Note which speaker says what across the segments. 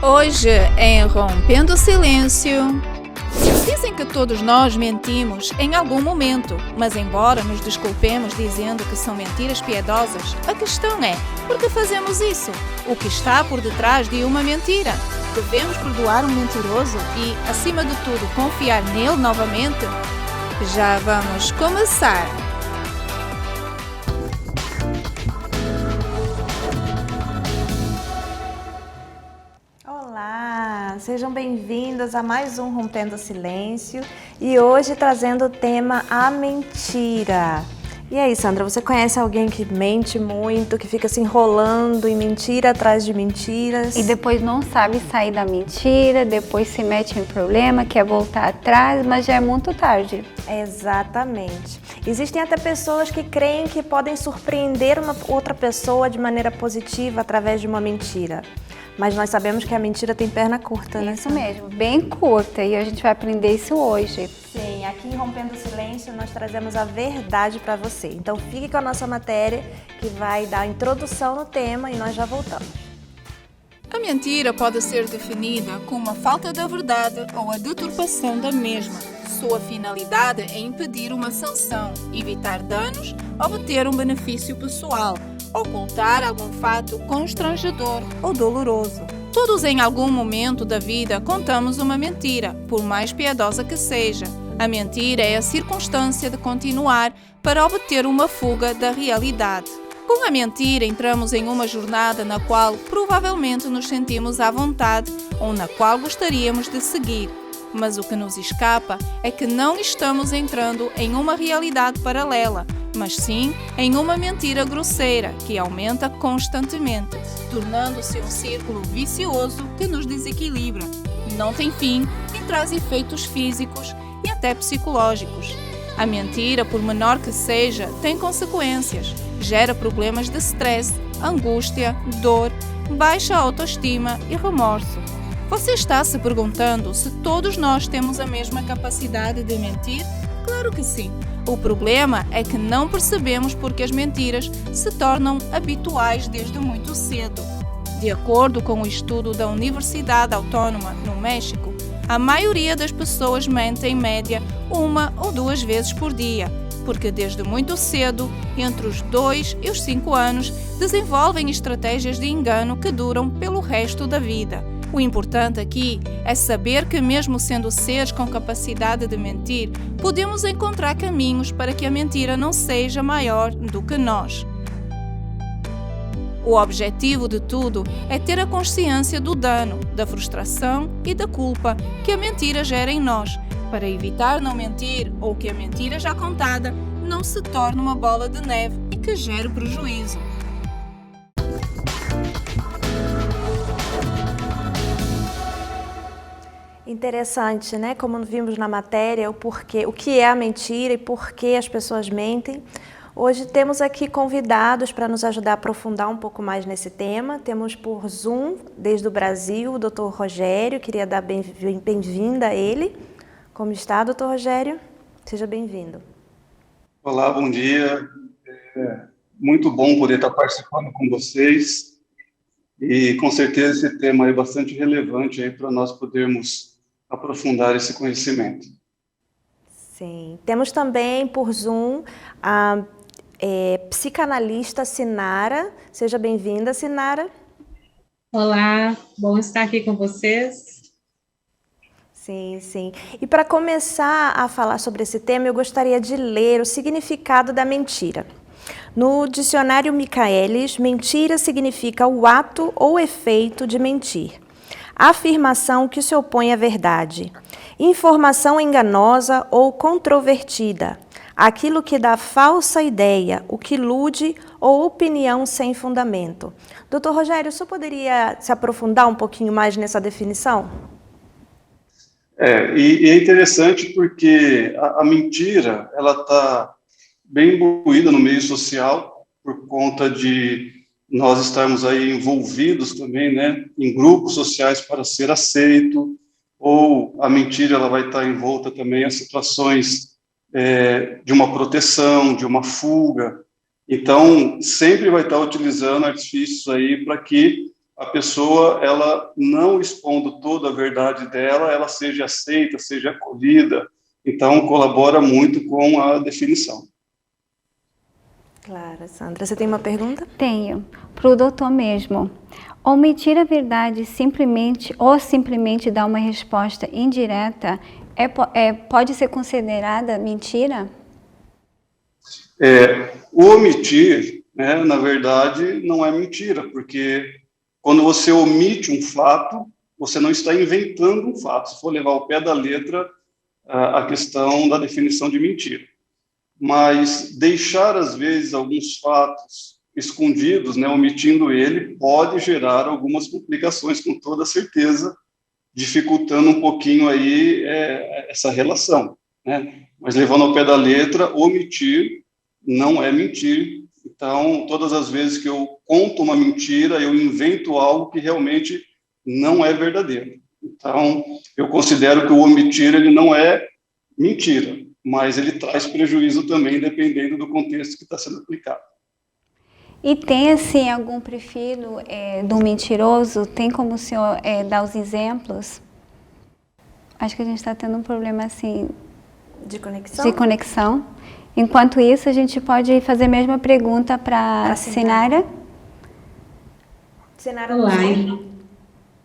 Speaker 1: Hoje, em Rompendo o Silêncio. Dizem que todos nós mentimos em algum momento, mas embora nos desculpemos dizendo que são mentiras piedosas, a questão é, por que fazemos isso? O que está por detrás de uma mentira? Devemos perdoar um mentiroso e, acima de tudo, confiar nele novamente? Já vamos começar!
Speaker 2: Olá, sejam bem-vindas a mais um Rompendo o Silêncio e hoje trazendo o tema A Mentira. E aí, Sandra, você conhece alguém que mente muito, que fica se enrolando em mentira atrás de mentiras?
Speaker 3: E depois não sabe sair da mentira, depois se mete em problema, quer voltar atrás, mas já é muito tarde.
Speaker 2: Exatamente. Existem até pessoas que creem que podem surpreender uma outra pessoa de maneira positiva através de uma mentira. Mas nós sabemos que a mentira tem perna curta, né?
Speaker 3: Isso mesmo, bem curta, e a gente vai aprender isso hoje.
Speaker 2: Sim, aqui em Rompendo o Silêncio nós trazemos a verdade para você. Então fique com a nossa matéria que vai dar a introdução no tema e nós já voltamos.
Speaker 1: A mentira pode ser definida como a falta da verdade ou a deturpação da mesma. Sua finalidade é impedir uma sanção, evitar danos, obter um benefício pessoal, ocultar algum fato constrangedor ou doloroso. Todos em algum momento da vida contamos uma mentira, por mais piedosa que seja. A mentira é a circunstância de continuar para obter uma fuga da realidade. Com a mentira entramos em uma jornada na qual provavelmente nos sentimos à vontade ou na qual gostaríamos de seguir. Mas o que nos escapa é que não estamos entrando em uma realidade paralela, mas sim em uma mentira grosseira que aumenta constantemente, tornando-se um círculo vicioso que nos desequilibra, não tem fim e traz efeitos físicos e até psicológicos. A mentira, por menor que seja, tem consequências, gera problemas de stress, angústia, dor, baixa autoestima e remorso. Você está se perguntando se todos nós temos a mesma capacidade de mentir? Claro que sim. O problema é que não percebemos porque as mentiras se tornam habituais desde muito cedo. De acordo com o estudo da Universidade Autônoma no México, a maioria das pessoas mente em média 1 ou 2 vezes por dia, porque desde muito cedo, entre os 2 e os 5 anos, desenvolvem estratégias de engano que duram pelo resto da vida. O importante aqui é saber que, mesmo sendo seres com capacidade de mentir, podemos encontrar caminhos para que a mentira não seja maior do que nós. O objetivo de tudo é ter a consciência do dano, da frustração e da culpa que a mentira gera em nós, para evitar não mentir ou que a mentira já contada não se torne uma bola de neve e que gere prejuízo.
Speaker 2: Interessante, né? Como vimos na matéria, o que é a mentira e por que as pessoas mentem. Hoje temos aqui convidados para nos ajudar a aprofundar um pouco mais nesse tema. Temos por Zoom, desde o Brasil, o Dr. Rogério. Queria dar bem-vinda a ele. Como está, Dr. Rogério? Seja bem-vindo.
Speaker 4: Olá, bom dia. Muito bom poder estar participando com vocês. E com certeza esse tema é bastante relevante aí para nós podermos aprofundar esse conhecimento.
Speaker 2: Sim. Temos também por Zoom a psicanalista Sinara. Seja bem-vinda, Sinara.
Speaker 5: Olá, bom estar aqui com vocês.
Speaker 2: Sim, sim. E para começar a falar sobre esse tema, eu gostaria de ler o significado da mentira. No dicionário Michaelis, mentira significa o ato ou efeito de mentir. Afirmação que se opõe à verdade. Informação enganosa ou controvertida. Aquilo que dá falsa ideia, o que ilude ou opinião sem fundamento. Doutor Rogério, o senhor poderia se aprofundar um pouquinho mais nessa definição?
Speaker 4: E é interessante porque a mentira, ela está bem imbuída no meio social, por conta de nós estarmos aí envolvidos também, né, em grupos sociais para ser aceito, ou a mentira ela vai estar envolta também em situações de uma proteção, de uma fuga. Então, sempre vai estar utilizando artifícios aí para que a pessoa, ela não expondo toda a verdade dela, ela seja aceita, seja acolhida. Então, colabora muito com a definição.
Speaker 2: Claro, Sandra. Você tem uma pergunta?
Speaker 3: Tenho. Para o doutor mesmo. Omitir a verdade simplesmente dar uma resposta indireta pode ser considerada mentira?
Speaker 4: O omitir, né, na verdade, não é mentira, porque quando você omite um fato, você não está inventando um fato. Se for levar ao pé da letra a questão da definição de mentira. Mas deixar, às vezes, alguns fatos escondidos, né, omitindo ele, pode gerar algumas complicações, com toda certeza, dificultando um pouquinho aí essa relação, né? Mas levando ao pé da letra, omitir não é mentir. Então, todas as vezes que eu conto uma mentira, eu invento algo que realmente não é verdadeiro. Então, eu considero que o omitir, ele não é mentira, mas ele traz prejuízo também, dependendo do contexto que está sendo aplicado.
Speaker 3: E tem, assim, algum perfil do mentiroso? Tem como o senhor dar os exemplos? Acho que a gente está tendo um problema, assim...
Speaker 2: De conexão?
Speaker 3: De conexão. Enquanto isso, a gente pode fazer a mesma pergunta para a Sinara.
Speaker 2: Sinara,
Speaker 5: Olá.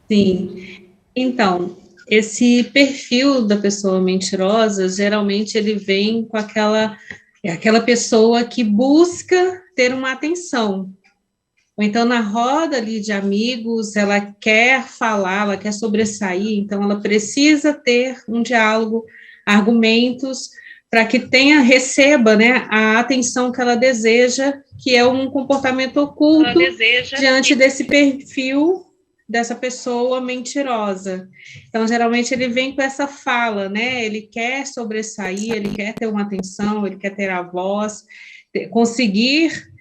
Speaker 5: Sim. Então, esse perfil da pessoa mentirosa, geralmente ele vem com aquela pessoa que busca ter uma atenção. Ou então, na roda ali de amigos, ela quer falar, ela quer sobressair, então ela precisa ter um diálogo, argumentos, para que receba, né, a atenção que ela deseja, que é um comportamento oculto diante desse perfil dessa pessoa mentirosa. Então, geralmente, ele vem com essa fala, né? Ele quer sobressair, ele quer ter uma atenção, ele quer ter a voz, conseguir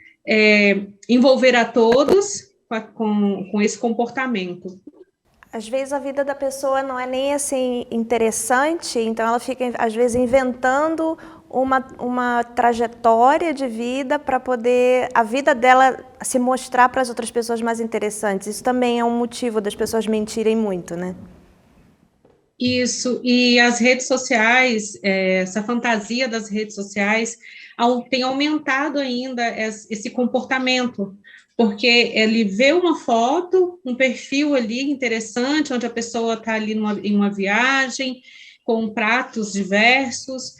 Speaker 5: envolver a todos com esse comportamento.
Speaker 2: Às vezes a vida da pessoa não é nem assim interessante, então ela fica, às vezes, inventando uma trajetória de vida para poder a vida dela se mostrar para as outras pessoas mais interessantes. Isso também é um motivo das pessoas mentirem muito, né?
Speaker 5: Isso, e as redes sociais, essa fantasia das redes sociais tem aumentado ainda esse comportamento, porque ele vê uma foto, um perfil ali interessante, onde a pessoa está ali em uma viagem, com pratos diversos,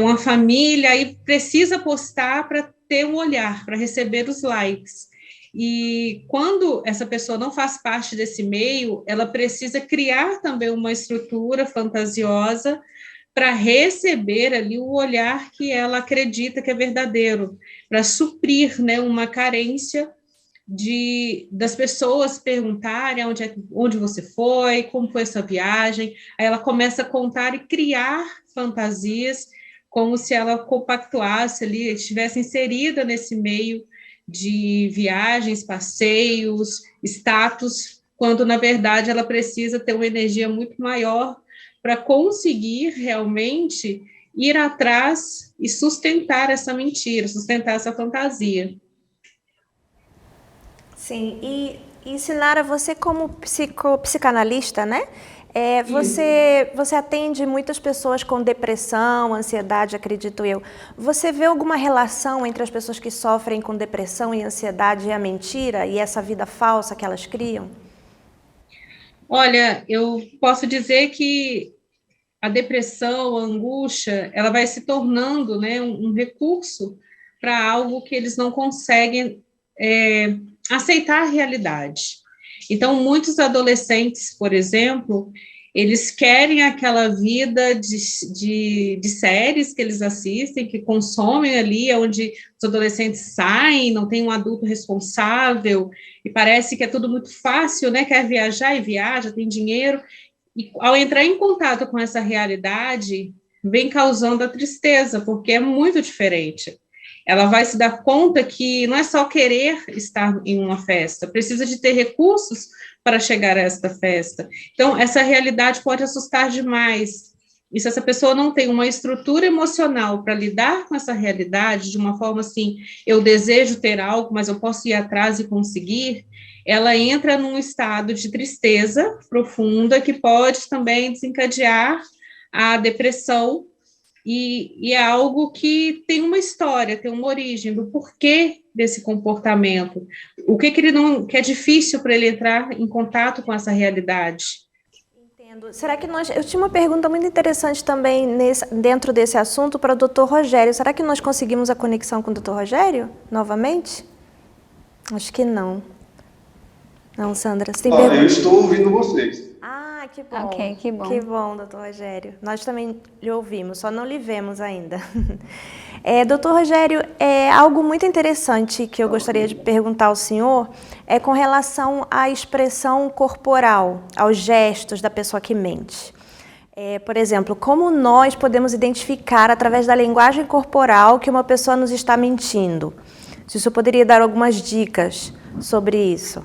Speaker 5: uma família, e precisa postar para ter um olhar, para receber os likes. E quando essa pessoa não faz parte desse meio, ela precisa criar também uma estrutura fantasiosa para receber ali o olhar que ela acredita que é verdadeiro, para suprir, né, uma carência das pessoas perguntarem onde você foi, como foi a sua viagem. Aí ela começa a contar e criar fantasias como se ela compactuasse ali, estivesse inserida nesse meio de viagens, passeios, status, quando, na verdade, ela precisa ter uma energia muito maior para conseguir realmente ir atrás e sustentar essa mentira, sustentar essa fantasia.
Speaker 2: Sim, e Sinara, você como psicanalista, né? Você atende muitas pessoas com depressão, ansiedade, acredito eu. Você vê alguma relação entre as pessoas que sofrem com depressão e ansiedade e a mentira e essa vida falsa que elas criam?
Speaker 5: Olha, eu posso dizer que a depressão, a angústia, ela vai se tornando, né, um recurso para algo que eles não conseguem aceitar a realidade. Então, muitos adolescentes, por exemplo, eles querem aquela vida de séries que eles assistem, que consomem ali, onde os adolescentes saem, não tem um adulto responsável, e parece que é tudo muito fácil, né? Quer viajar e viaja, tem dinheiro, e ao entrar em contato com essa realidade, vem causando a tristeza, porque é muito diferente. Ela vai se dar conta que não é só querer estar em uma festa, precisa de ter recursos para chegar a esta festa. Então, essa realidade pode assustar demais. E se essa pessoa não tem uma estrutura emocional para lidar com essa realidade, de uma forma assim, eu desejo ter algo, mas eu posso ir atrás e conseguir, ela entra num estado de tristeza profunda, que pode também desencadear a depressão, e é algo que tem uma história, tem uma origem do porquê desse comportamento, o que ele não, que é difícil para ele entrar em contato com essa realidade.
Speaker 2: Entendo. Será que eu tinha uma pergunta muito interessante também dentro desse assunto para o Dr. Rogério. Será que nós conseguimos a conexão com o Dr. Rogério novamente? Acho que não. Não, Sandra, você tem pergunta?
Speaker 4: Eu estou ouvindo vocês.
Speaker 2: Ah, que bom.
Speaker 3: Ok, que bom.
Speaker 2: Que bom, doutor Rogério. Nós também lhe ouvimos, só não lhe vemos ainda. Doutor Rogério, algo muito interessante que eu gostaria de perguntar ao senhor é com relação à expressão corporal, aos gestos da pessoa que mente. Por exemplo, como nós podemos identificar através da linguagem corporal que uma pessoa nos está mentindo? Se o senhor poderia dar algumas dicas sobre isso.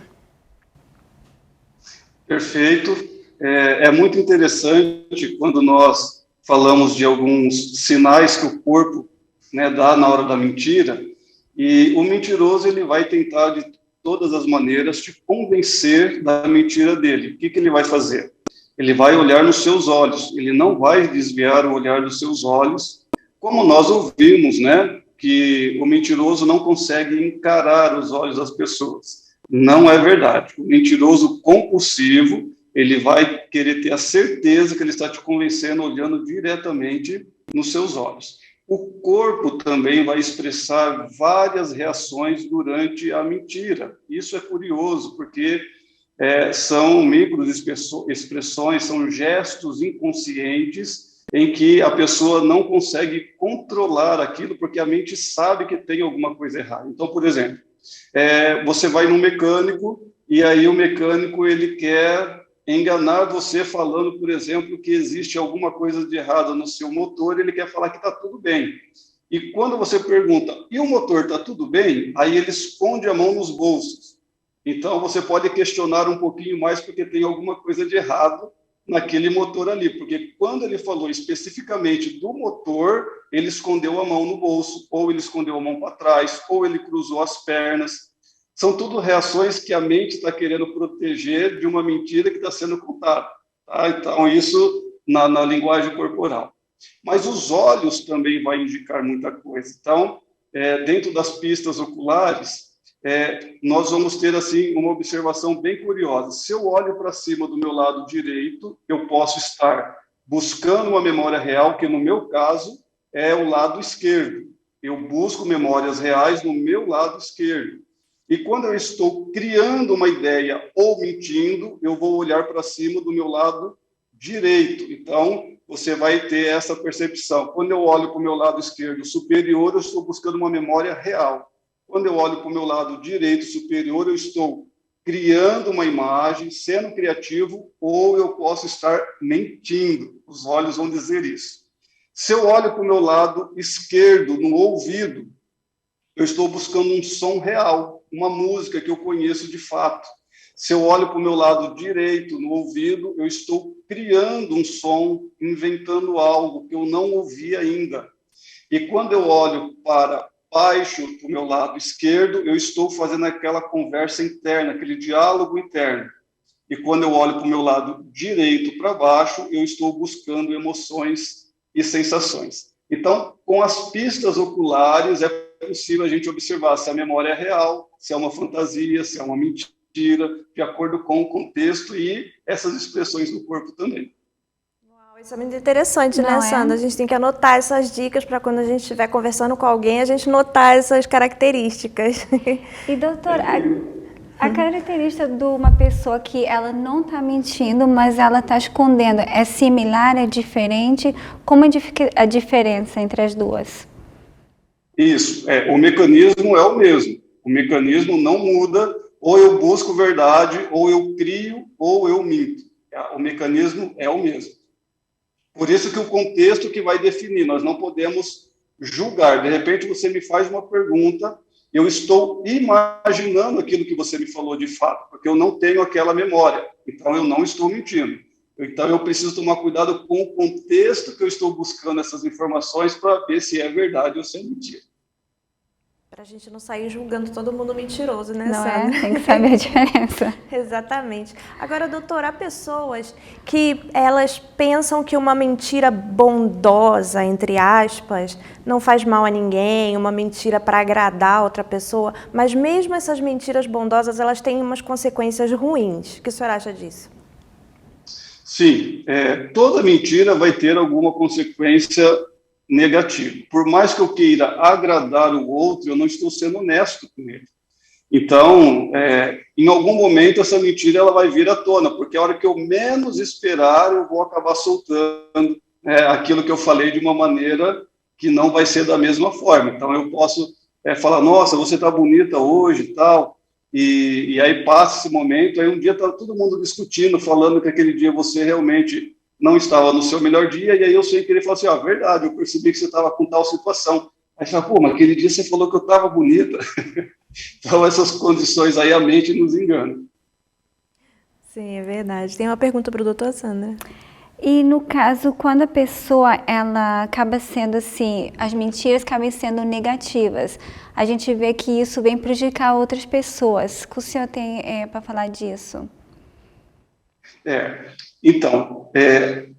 Speaker 4: Perfeito. É muito interessante quando nós falamos de alguns sinais que o corpo, né, dá na hora da mentira, e o mentiroso ele vai tentar de todas as maneiras te convencer da mentira dele. O que ele vai fazer? Ele vai olhar nos seus olhos, ele não vai desviar o olhar dos seus olhos, como nós ouvimos, né, que o mentiroso não consegue encarar os olhos das pessoas. Não é verdade. O mentiroso compulsivo, ele vai querer ter a certeza que ele está te convencendo olhando diretamente nos seus olhos. O corpo também vai expressar várias reações durante a mentira. Isso é curioso, porque são microexpressões, são gestos inconscientes em que a pessoa não consegue controlar aquilo, porque a mente sabe que tem alguma coisa errada. Então, por exemplo, você vai num mecânico e aí o mecânico ele quer enganar você falando, por exemplo, que existe alguma coisa de errado no seu motor, ele quer falar que está tudo bem. E quando você pergunta, e o motor está tudo bem? Aí ele esconde a mão nos bolsos. Então você pode questionar um pouquinho mais porque tem alguma coisa de errado naquele motor ali, porque quando ele falou especificamente do motor, ele escondeu a mão no bolso, ou ele escondeu a mão para trás, ou ele cruzou as pernas. São tudo reações que a mente está querendo proteger de uma mentira que está sendo contada. Tá? Então, isso na linguagem corporal. Mas os olhos também vão indicar muita coisa. Então, dentro das pistas oculares, nós vamos ter assim uma observação bem curiosa. Se eu olho para cima do meu lado direito, eu posso estar buscando uma memória real, que no meu caso é o lado esquerdo. Eu busco memórias reais no meu lado esquerdo. E quando eu estou criando uma ideia ou mentindo, eu vou olhar para cima do meu lado direito. Então, você vai ter essa percepção. Quando eu olho para o meu lado esquerdo superior, eu estou buscando uma memória real. Quando eu olho para o meu lado direito superior, eu estou criando uma imagem, sendo criativo, ou eu posso estar mentindo. Os olhos vão dizer isso. Se eu olho para o meu lado esquerdo, no ouvido, eu estou buscando um som real, uma música que eu conheço de fato. Se eu olho para o meu lado direito, no ouvido, eu estou criando um som, inventando algo que eu não ouvi ainda. E quando eu olho para baixo, para o meu lado esquerdo, eu estou fazendo aquela conversa interna, aquele diálogo interno. E quando eu olho para o meu lado direito para baixo, eu estou buscando emoções e sensações. Então, com as pistas oculares, é possível a gente observar se a memória é real, se é uma fantasia, se é uma mentira, de acordo com o contexto e essas expressões do corpo também.
Speaker 2: Uau, isso é muito interessante, né, Sandra? A gente tem que anotar essas dicas para quando a gente estiver conversando com alguém, a gente notar essas características.
Speaker 3: E, doutora, a característica de uma pessoa que ela não está mentindo, mas ela está escondendo, é similar, é diferente? Como é a diferença entre as duas?
Speaker 4: Isso, o mecanismo é o mesmo. O mecanismo não muda, ou eu busco verdade, ou eu crio, ou eu minto. O mecanismo é o mesmo. Por isso que o contexto que vai definir, nós não podemos julgar. De repente você me faz uma pergunta, eu estou imaginando aquilo que você me falou de fato, porque eu não tenho aquela memória, então eu não estou mentindo. Então, eu preciso tomar cuidado com o contexto que eu estou buscando essas informações para ver se é verdade ou se é mentira.
Speaker 2: Para a gente não sair julgando todo mundo mentiroso, né,
Speaker 3: Não
Speaker 2: Sandra?
Speaker 3: é? Tem que saber a diferença.
Speaker 2: Exatamente. Agora, doutora, há pessoas que elas pensam que uma mentira bondosa, entre aspas, não faz mal a ninguém, uma mentira para agradar outra pessoa, mas mesmo essas mentiras bondosas, elas têm umas consequências ruins. O que a senhora acha disso?
Speaker 4: Sim, toda mentira vai ter alguma consequência negativa. Por mais que eu queira agradar o outro, eu não estou sendo honesto com ele. Então, em algum momento, essa mentira ela vai vir à tona, porque a hora que eu menos esperar, eu vou acabar soltando aquilo que eu falei de uma maneira que não vai ser da mesma forma. Então, eu posso falar, nossa, você está bonita hoje e tal, e aí passa esse momento, aí um dia está todo mundo discutindo, falando que aquele dia você realmente não estava no seu melhor dia, e aí eu sei que ele fala assim, verdade, eu percebi que você estava com tal situação. Aí você fala, pô, mas aquele dia você falou que eu estava bonita. Então, essas condições aí, a mente nos engana.
Speaker 2: Sim, é verdade. Tem uma pergunta para o doutor Sandra.
Speaker 3: E no caso, quando a pessoa, ela acaba sendo assim, as mentiras acabam sendo negativas, a gente vê que isso vem prejudicar outras pessoas. O que o senhor tem para falar disso?
Speaker 4: Então,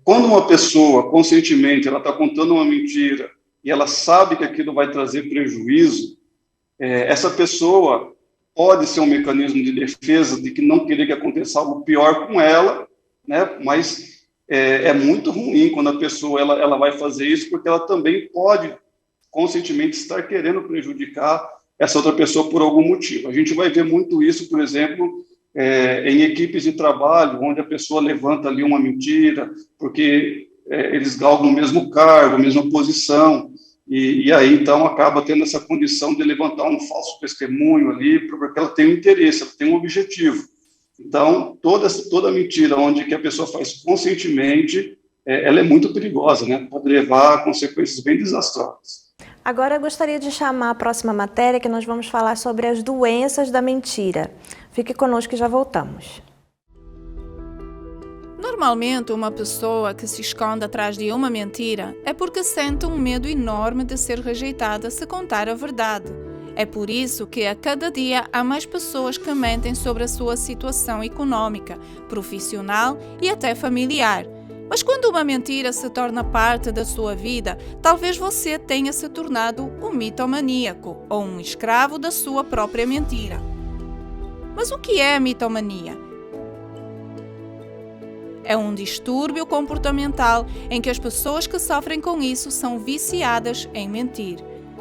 Speaker 4: quando uma pessoa, conscientemente, ela está contando uma mentira e ela sabe que aquilo vai trazer prejuízo, essa pessoa pode ser um mecanismo de defesa de que não querer que aconteça algo pior com ela, né? Mas é muito ruim quando a pessoa ela vai fazer isso, porque ela também pode, conscientemente, estar querendo prejudicar essa outra pessoa por algum motivo. A gente vai ver muito isso, por exemplo, em equipes de trabalho, onde a pessoa levanta ali uma mentira, porque eles galgam o mesmo cargo, a mesma posição, e aí, então, acaba tendo essa condição de levantar um falso testemunho ali, porque ela tem um interesse, ela tem um objetivo. Então, toda mentira onde que a pessoa faz conscientemente, ela é muito perigosa, né? Pode levar a consequências bem desastrosas.
Speaker 2: Agora eu gostaria de chamar a próxima matéria, que nós vamos falar sobre as doenças da mentira. Fique conosco e já voltamos.
Speaker 1: Normalmente, uma pessoa que se esconde atrás de uma mentira é porque sente um medo enorme de ser rejeitada se contar a verdade. É por isso que a cada dia há mais pessoas que mentem sobre a sua situação econômica, profissional e até familiar. Mas quando uma mentira se torna parte da sua vida, talvez você tenha se tornado um mitomaníaco ou um escravo da sua própria mentira. Mas o que é a mitomania? É um distúrbio comportamental em que as pessoas que sofrem com isso são viciadas em mentir.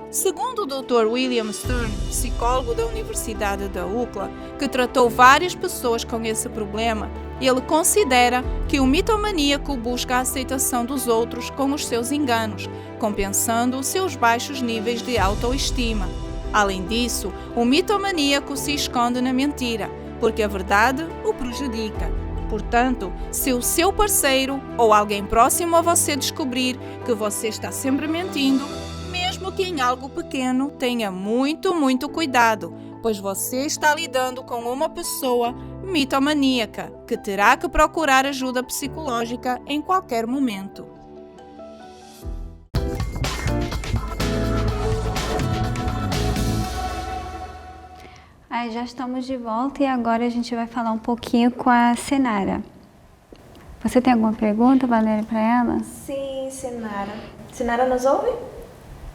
Speaker 1: Segundo o Dr. William Stern, psicólogo da Universidade da UCLA, que tratou várias pessoas com esse problema, ele considera que o mitomaníaco busca a aceitação dos outros com os seus enganos, compensando os seus baixos níveis de autoestima. Além disso, o mitomaníaco se esconde na mentira, porque a verdade o prejudica. Portanto, se o seu parceiro ou alguém próximo a você descobrir que você está sempre mentindo, mesmo que em algo pequeno, tenha muito cuidado, pois você está lidando com uma pessoa mitomaníaca que terá que procurar ajuda psicológica em qualquer momento.
Speaker 3: Já estamos de volta e agora a gente vai falar um pouquinho com a Sinara. Você tem alguma pergunta, Valéria, para ela?
Speaker 2: Sim, Sinara. Sinara nos ouve?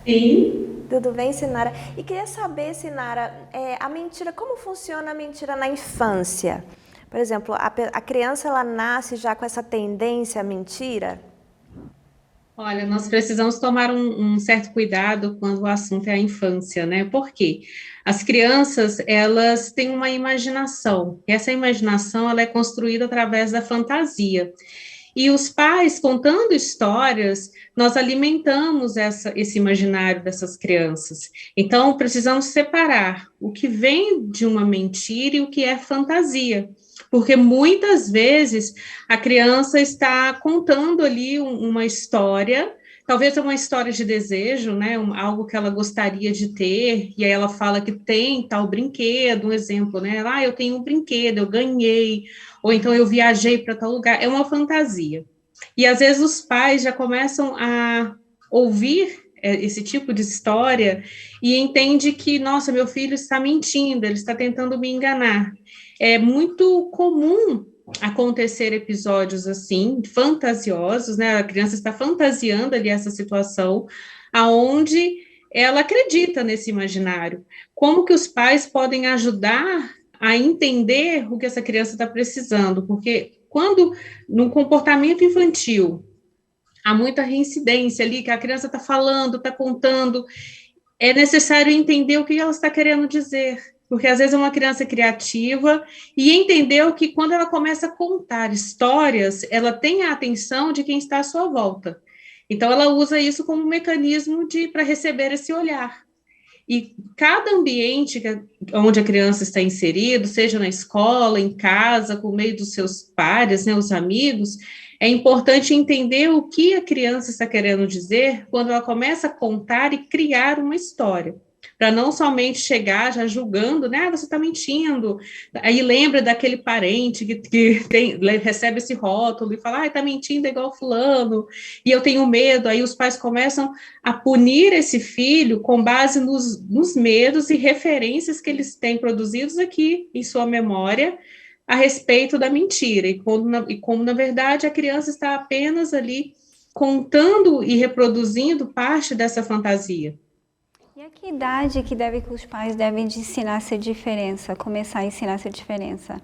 Speaker 5: Sim.
Speaker 2: Tudo bem, Sinara? E queria saber, Sinara, a mentira, como funciona a mentira na infância? Por exemplo, a criança ela nasce já com essa tendência à mentira?
Speaker 5: Olha, nós precisamos tomar um certo cuidado quando o assunto é a infância, né? Por quê? As crianças, elas têm uma imaginação, e essa imaginação, ela é construída através da fantasia. E os pais, contando histórias, nós alimentamos esse imaginário dessas crianças. Então, precisamos separar o que vem de uma mentira e o que é fantasia. Porque muitas vezes a criança está contando ali uma história talvez é uma história de desejo, né, algo que ela gostaria de ter, e aí ela fala que tem tal brinquedo, um exemplo, né, eu tenho um brinquedo, eu ganhei, ou então eu viajei para tal lugar, é uma fantasia. E às vezes os pais já começam a ouvir esse tipo de história e entende que, nossa, meu filho está mentindo, ele está tentando me enganar. É muito comum acontecer episódios assim, fantasiosos, né? A criança está fantasiando ali essa situação, aonde ela acredita nesse imaginário. Como que os pais podem ajudar a entender o que essa criança está precisando? Porque quando, no comportamento infantil, há muita reincidência ali, que a criança está falando, está contando, é necessário entender o que ela está querendo dizer, porque às vezes é uma criança criativa e entendeu que quando ela começa a contar histórias, ela tem a atenção de quem está à sua volta. Então ela usa isso como um mecanismo para receber esse olhar. E cada ambiente onde a criança está inserida, seja na escola, em casa, por meio dos seus pares, né, os amigos, é importante entender o que a criança está querendo dizer quando ela começa a contar e criar uma história, para não somente chegar já julgando, né, você está mentindo, aí lembra daquele parente que recebe esse rótulo e fala, está mentindo igual fulano, e eu tenho medo, aí os pais começam a punir esse filho com base nos medos e referências que eles têm produzidos aqui em sua memória, a respeito da mentira, e como, na verdade, a criança está apenas ali contando e reproduzindo parte dessa fantasia.
Speaker 3: E a que idade que os pais devem de ensinar essa diferença, começar a ensinar essa diferença?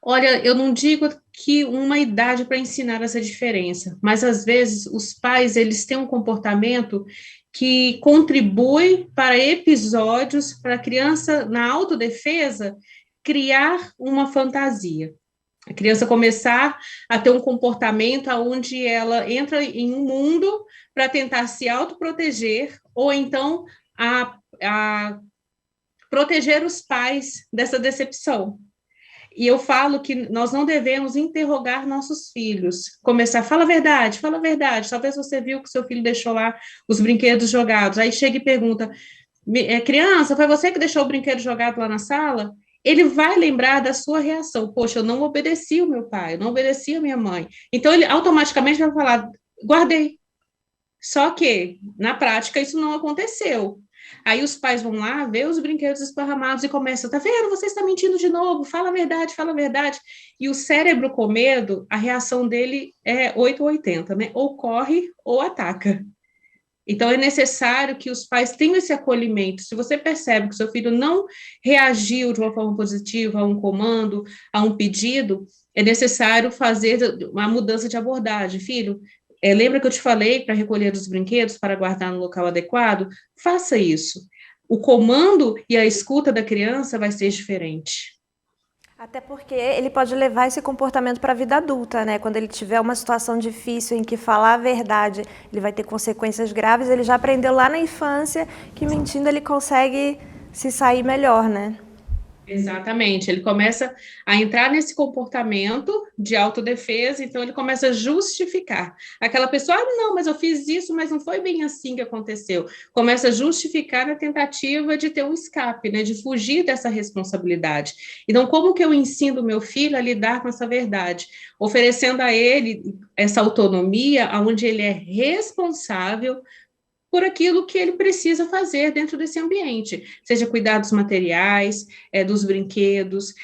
Speaker 5: Olha, eu não digo que uma idade para ensinar essa diferença, mas às vezes os pais, eles têm um comportamento que contribui para episódios, para a criança, na autodefesa, criar uma fantasia. A criança começar a ter um comportamento onde ela entra em um mundo para tentar se autoproteger, ou então a proteger os pais dessa decepção. E eu falo que nós não devemos interrogar nossos filhos, começar, fala a verdade, talvez você viu que seu filho deixou lá os brinquedos jogados, aí chega e pergunta, criança, foi você que deixou o brinquedo jogado lá na sala? Ele vai lembrar da sua reação, poxa, eu não obedeci o meu pai, eu não obedeci a minha mãe, então ele automaticamente vai falar, guardei, só que, na prática, isso não aconteceu. Aí os pais vão lá, ver os brinquedos esparramados e começam, tá vendo, você está mentindo de novo, fala a verdade, fala a verdade. E o cérebro com medo, a reação dele é 8 ou 80, né? Ou corre ou ataca. Então é necessário que os pais tenham esse acolhimento. Se você percebe que seu filho não reagiu de uma forma positiva a um comando, a um pedido, é necessário fazer uma mudança de abordagem. Filho, lembra que eu te falei para recolher os brinquedos, para guardar no local adequado? Faça isso. O comando e a escuta da criança vai ser diferente.
Speaker 2: Até porque ele pode levar esse comportamento para a vida adulta, né? Quando ele tiver uma situação difícil em que falar a verdade, ele vai ter consequências graves, ele já aprendeu lá na infância que mentindo ele consegue se sair melhor, né?
Speaker 5: Exatamente, ele começa a entrar nesse comportamento de autodefesa, então ele começa a justificar. Aquela pessoa, não, mas eu fiz isso, mas não foi bem assim que aconteceu. Começa a justificar na tentativa de ter um escape, né, de fugir dessa responsabilidade. Então, como que eu ensino o meu filho a lidar com essa verdade? Oferecendo a ele essa autonomia, onde ele é responsável por aquilo que ele precisa fazer dentro desse ambiente, seja cuidar dos materiais, dos brinquedos,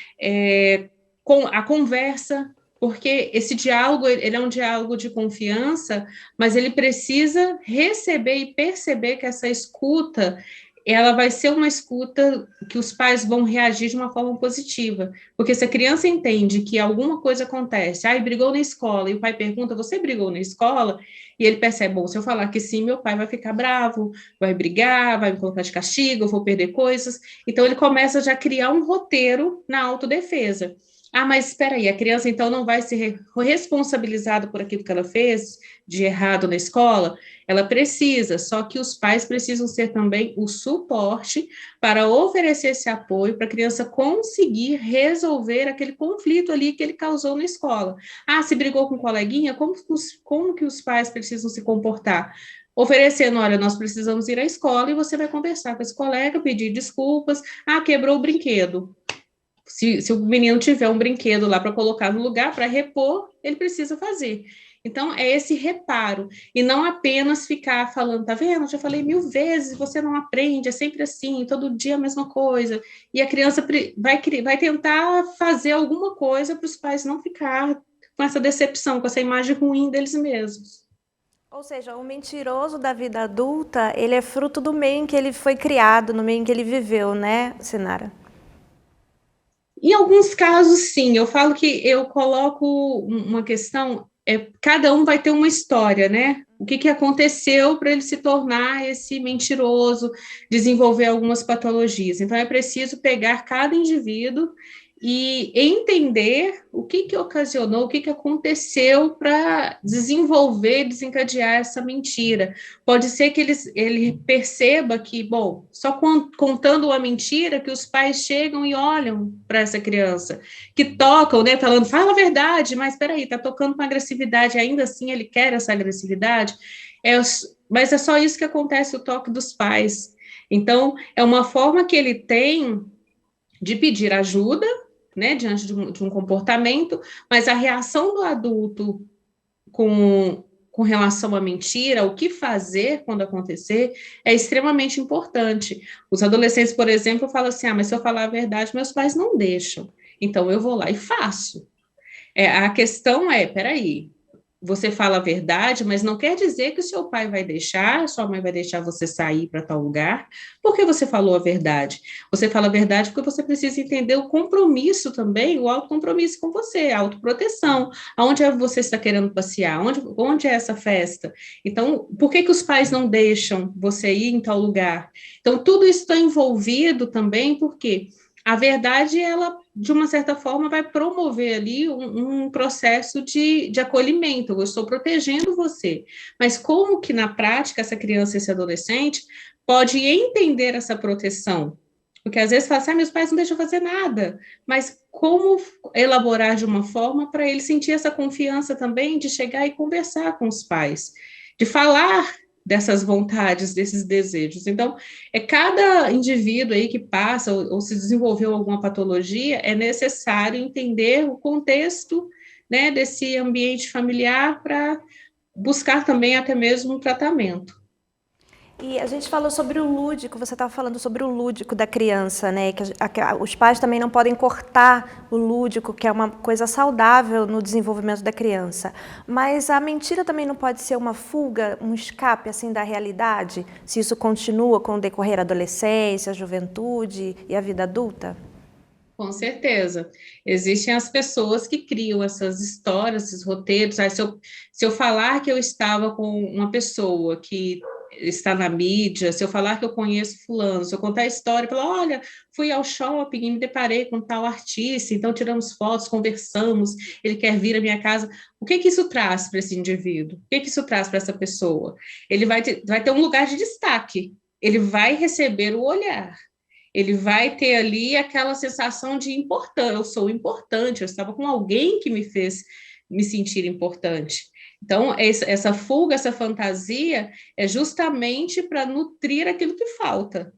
Speaker 5: com a conversa, porque esse diálogo, ele é um diálogo de confiança, mas ele precisa receber e perceber que essa escuta, ela vai ser uma escuta que os pais vão reagir de uma forma positiva, porque se a criança entende que alguma coisa acontece, brigou na escola, e o pai pergunta, você brigou na escola? E ele percebe, bom, se eu falar que sim, meu pai vai ficar bravo, vai brigar, vai me colocar de castigo, eu vou perder coisas, então ele começa já a criar um roteiro na autodefesa. Ah, mas espera aí, a criança então não vai ser responsabilizada por aquilo que ela fez de errado na escola? Ela precisa, só que os pais precisam ser também o suporte para oferecer esse apoio para a criança conseguir resolver aquele conflito ali que ele causou na escola. Ah, se brigou com um coleguinha, como que os pais precisam se comportar? Oferecendo, olha, nós precisamos ir à escola e você vai conversar com esse colega, pedir desculpas. Ah, quebrou o brinquedo. Se o menino tiver um brinquedo lá para colocar no lugar, para repor, ele precisa fazer. Então, é esse reparo, e não apenas ficar falando, tá vendo? Eu já falei 1000 vezes, você não aprende, é sempre assim, todo dia a mesma coisa. E a criança vai tentar fazer alguma coisa para os pais não ficar com essa decepção, com essa imagem ruim deles mesmos.
Speaker 2: Ou seja, o mentiroso da vida adulta, ele é fruto do meio em que ele foi criado, no meio em que ele viveu, né, Sinara?
Speaker 5: Em alguns casos, sim, eu falo que eu coloco uma questão, cada um vai ter uma história, né? O que aconteceu para ele se tornar esse mentiroso, desenvolver algumas patologias. Então, é preciso pegar cada indivíduo e entender o que ocasionou, o que aconteceu para desenvolver, desencadear essa mentira. Pode ser que ele perceba que, bom, só contando uma mentira que os pais chegam e olham para essa criança, que tocam, né, falando, fala a verdade, mas espera aí, tá tocando com agressividade, ainda assim ele quer essa agressividade, mas é só isso que acontece, o toque dos pais. Então, é uma forma que ele tem de pedir ajuda, né, diante de um comportamento, mas a reação do adulto com relação à mentira, o que fazer quando acontecer, é extremamente importante. Os adolescentes, por exemplo, falam assim, mas se eu falar a verdade, meus pais não deixam, então eu vou lá e faço. A questão peraí, você fala a verdade, mas não quer dizer que o seu pai vai deixar, sua mãe vai deixar você sair para tal lugar, porque você falou a verdade. Você fala a verdade porque você precisa entender o compromisso também, o autocompromisso com você, a autoproteção. Aonde você está querendo passear? Onde é essa festa? Então, por que os pais não deixam você ir em tal lugar? Então, tudo isso está envolvido também, porque a verdade, ela, de uma certa forma, vai promover ali um processo de acolhimento. Eu estou protegendo você. Mas como que, na prática, essa criança, esse adolescente, pode entender essa proteção? Porque, às vezes, fala assim, meus pais não deixam fazer nada. Mas como elaborar de uma forma para ele sentir essa confiança também de chegar e conversar com os pais? De falar dessas vontades, desses desejos. Então, cada indivíduo aí que passa ou se desenvolveu alguma patologia, é necessário entender o contexto, né, desse ambiente familiar para buscar também até mesmo um tratamento.
Speaker 2: E a gente falou sobre o lúdico, você estava falando sobre o lúdico da criança, né? Que os pais também não podem cortar o lúdico, que é uma coisa saudável no desenvolvimento da criança. Mas a mentira também não pode ser uma fuga, um escape assim da realidade, se isso continua com o decorrer da adolescência, a juventude e a vida adulta?
Speaker 5: Com certeza. Existem as pessoas que criam essas histórias, esses roteiros. Se eu falar que eu estava com uma pessoa que está na mídia, se eu falar que eu conheço fulano, se eu contar a história, falar, olha, fui ao shopping e me deparei com tal artista, então tiramos fotos, conversamos, ele quer vir à minha casa. O que isso traz para esse indivíduo? O que isso traz para essa pessoa? Ele vai ter um lugar de destaque, ele vai receber o olhar. Ele vai ter ali aquela sensação de importante, eu sou importante, eu estava com alguém que me fez me sentir importante. Então, essa fuga, essa fantasia é justamente para nutrir aquilo que falta.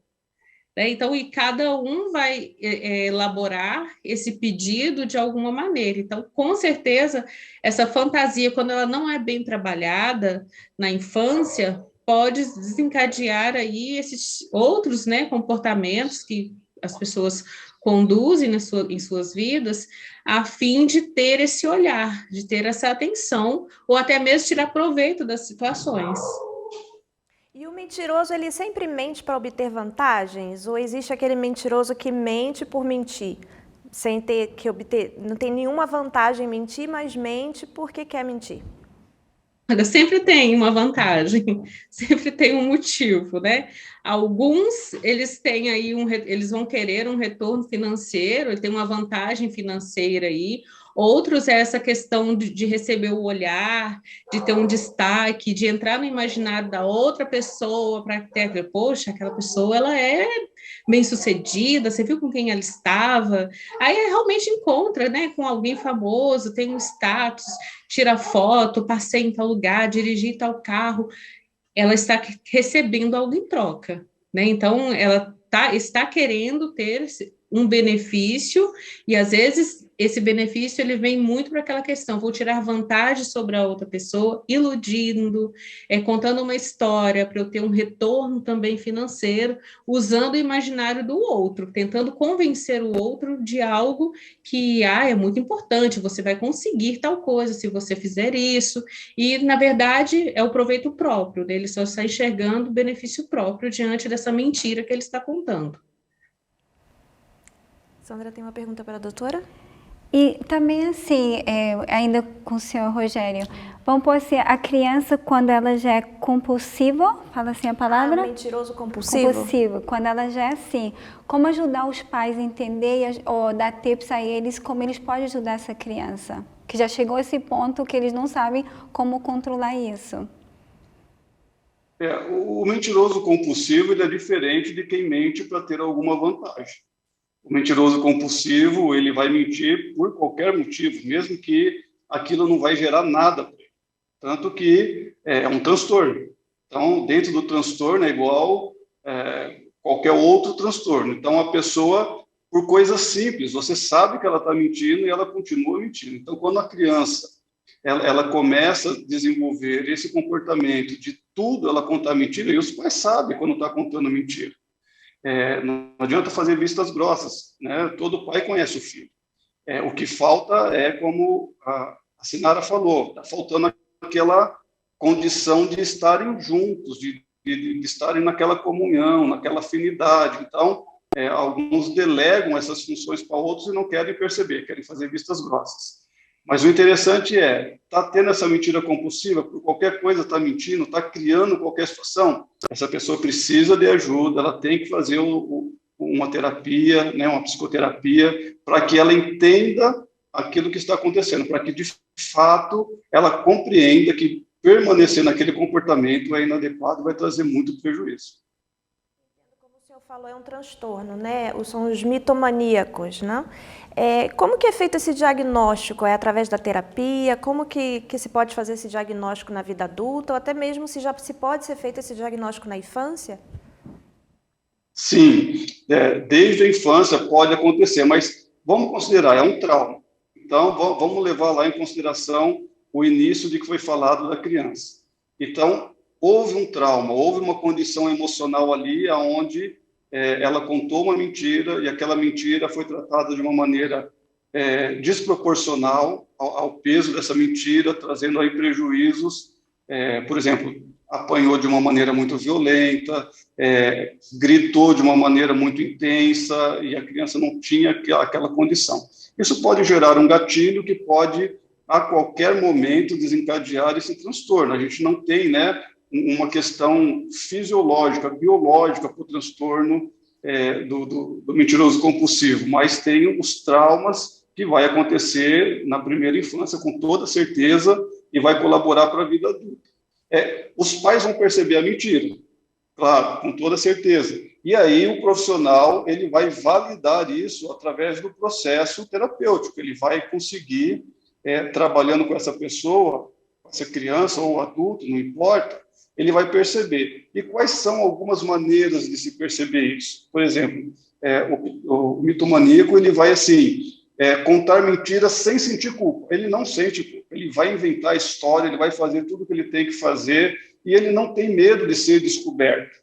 Speaker 5: Né? Então, e cada um vai elaborar esse pedido de alguma maneira. Então, com certeza, essa fantasia, quando ela não é bem trabalhada na infância, pode desencadear aí esses outros, né, comportamentos que as pessoas conduzem em suas vidas, a fim de ter esse olhar, de ter essa atenção, ou até mesmo tirar proveito das situações.
Speaker 2: E o mentiroso, ele sempre mente para obter vantagens? Ou existe aquele mentiroso que mente por mentir? Sem ter que obter, não tem nenhuma vantagem em mentir, mas mente porque quer mentir?
Speaker 5: Olha, sempre tem uma vantagem, sempre tem um motivo, né? Alguns, eles têm aí eles vão querer um retorno financeiro, tem uma vantagem financeira aí. Outros é essa questão de receber o olhar, de ter um destaque, de entrar no imaginário da outra pessoa para ter, poxa, aquela pessoa, ela é bem-sucedida, você viu com quem ela estava? Aí realmente encontra, né, com alguém famoso, tem um status, tira foto, passei em tal lugar, dirigi tal carro, ela está recebendo algo em troca, né? Então, ela está querendo ter um benefício, e às vezes esse benefício ele vem muito para aquela questão, vou tirar vantagem sobre a outra pessoa, iludindo, contando uma história para eu ter um retorno também financeiro, usando o imaginário do outro, tentando convencer o outro de algo que é muito importante, você vai conseguir tal coisa se você fizer isso, e na verdade é o proveito próprio, ele só está enxergando o benefício próprio diante dessa mentira que ele está contando.
Speaker 2: Sandra tem uma pergunta para a doutora?
Speaker 3: E também assim, ainda com o senhor Rogério, vamos pôr assim, a criança quando ela já é compulsiva, fala assim a palavra?
Speaker 2: Mentiroso compulsivo?
Speaker 3: Compulsivo, quando ela já é assim, como ajudar os pais a entender ou dar tips a eles, como eles podem ajudar essa criança? Que já chegou a esse ponto que eles não sabem como controlar isso.
Speaker 4: O mentiroso compulsivo ele é diferente de quem mente para ter alguma vantagem. O mentiroso compulsivo, ele vai mentir por qualquer motivo, mesmo que aquilo não vai gerar nada para ele. Tanto que é um transtorno. Então, dentro do transtorno é igual qualquer outro transtorno. Então, a pessoa, por coisas simples, você sabe que ela está mentindo e ela continua mentindo. Então, quando a criança ela começa a desenvolver esse comportamento de tudo ela contar mentira, e os pais sabem quando está contando mentira. Não adianta fazer vistas grossas, né? Todo pai conhece o filho. O que falta é, como a Sinara falou, está faltando aquela condição de estarem juntos, de estarem naquela comunhão, naquela afinidade. Então, alguns delegam essas funções para outros e não querem perceber, querem fazer vistas grossas. Mas o interessante tá tendo essa mentira compulsiva, por qualquer coisa está mentindo, está criando qualquer situação, essa pessoa precisa de ajuda, ela tem que fazer uma terapia, né, uma psicoterapia, para que ela entenda aquilo que está acontecendo, para que, de fato, ela compreenda que permanecer naquele comportamento é inadequado e vai trazer muito prejuízo.
Speaker 2: Como o senhor falou, é um transtorno, né? São os mitomaníacos, né? Como que é feito esse diagnóstico? É através da terapia? Como que se pode fazer esse diagnóstico na vida adulta? Ou até mesmo se já se pode ser feito esse diagnóstico na infância?
Speaker 4: Sim, desde a infância pode acontecer, mas vamos considerar, é um trauma. Então, vamos levar lá em consideração o início de que foi falado da criança. Então, houve um trauma, houve uma condição emocional ali onde ela contou uma mentira e aquela mentira foi tratada de uma maneira desproporcional ao peso dessa mentira, trazendo aí prejuízos. Por exemplo, apanhou de uma maneira muito violenta, gritou de uma maneira muito intensa e a criança não tinha aquela condição. Isso pode gerar um gatilho que pode, a qualquer momento, desencadear esse transtorno. A gente não tem, né, uma questão fisiológica, biológica para o transtorno do mentiroso compulsivo, mas tem os traumas que vai acontecer na primeira infância, com toda certeza, e vai colaborar para a vida adulta. Os pais vão perceber a mentira, claro, com toda certeza. E aí o profissional ele vai validar isso através do processo terapêutico. Ele vai conseguir, trabalhando com essa pessoa, essa criança ou adulto, não importa, ele vai perceber. E quais são algumas maneiras de se perceber isso? Por exemplo, o mitomaníaco ele vai assim contar mentiras sem sentir culpa. Ele não sente culpa. Ele vai inventar história, ele vai fazer tudo o que ele tem que fazer e ele não tem medo de ser descoberto.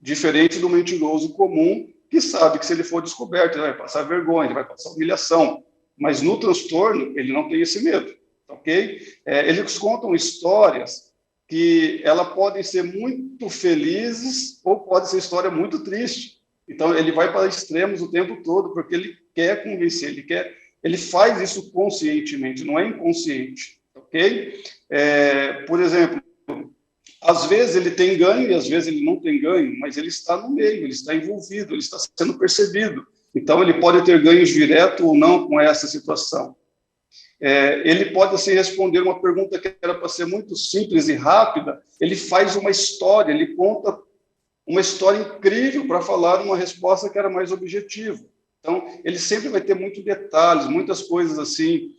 Speaker 4: Diferente do mentiroso comum, que sabe que se ele for descoberto, ele vai passar vergonha, ele vai passar humilhação. Mas no transtorno, ele não tem esse medo, ok? Eles contam histórias que elas podem ser muito felizes ou pode ser história muito triste. Então, ele vai para extremos o tempo todo, porque ele quer convencer, ele faz isso conscientemente, não é inconsciente, ok? ok? Por exemplo, às vezes ele tem ganho e às vezes ele não tem ganho, mas ele está no meio, ele está envolvido, ele está sendo percebido. Então, ele pode ter ganhos direto ou não com essa situação. Ele pode, assim, responder uma pergunta que era para ser muito simples e rápida, ele faz uma história, ele conta uma história incrível para falar uma resposta que era mais objetiva. Então, ele sempre vai ter muitos detalhes, muitas coisas assim,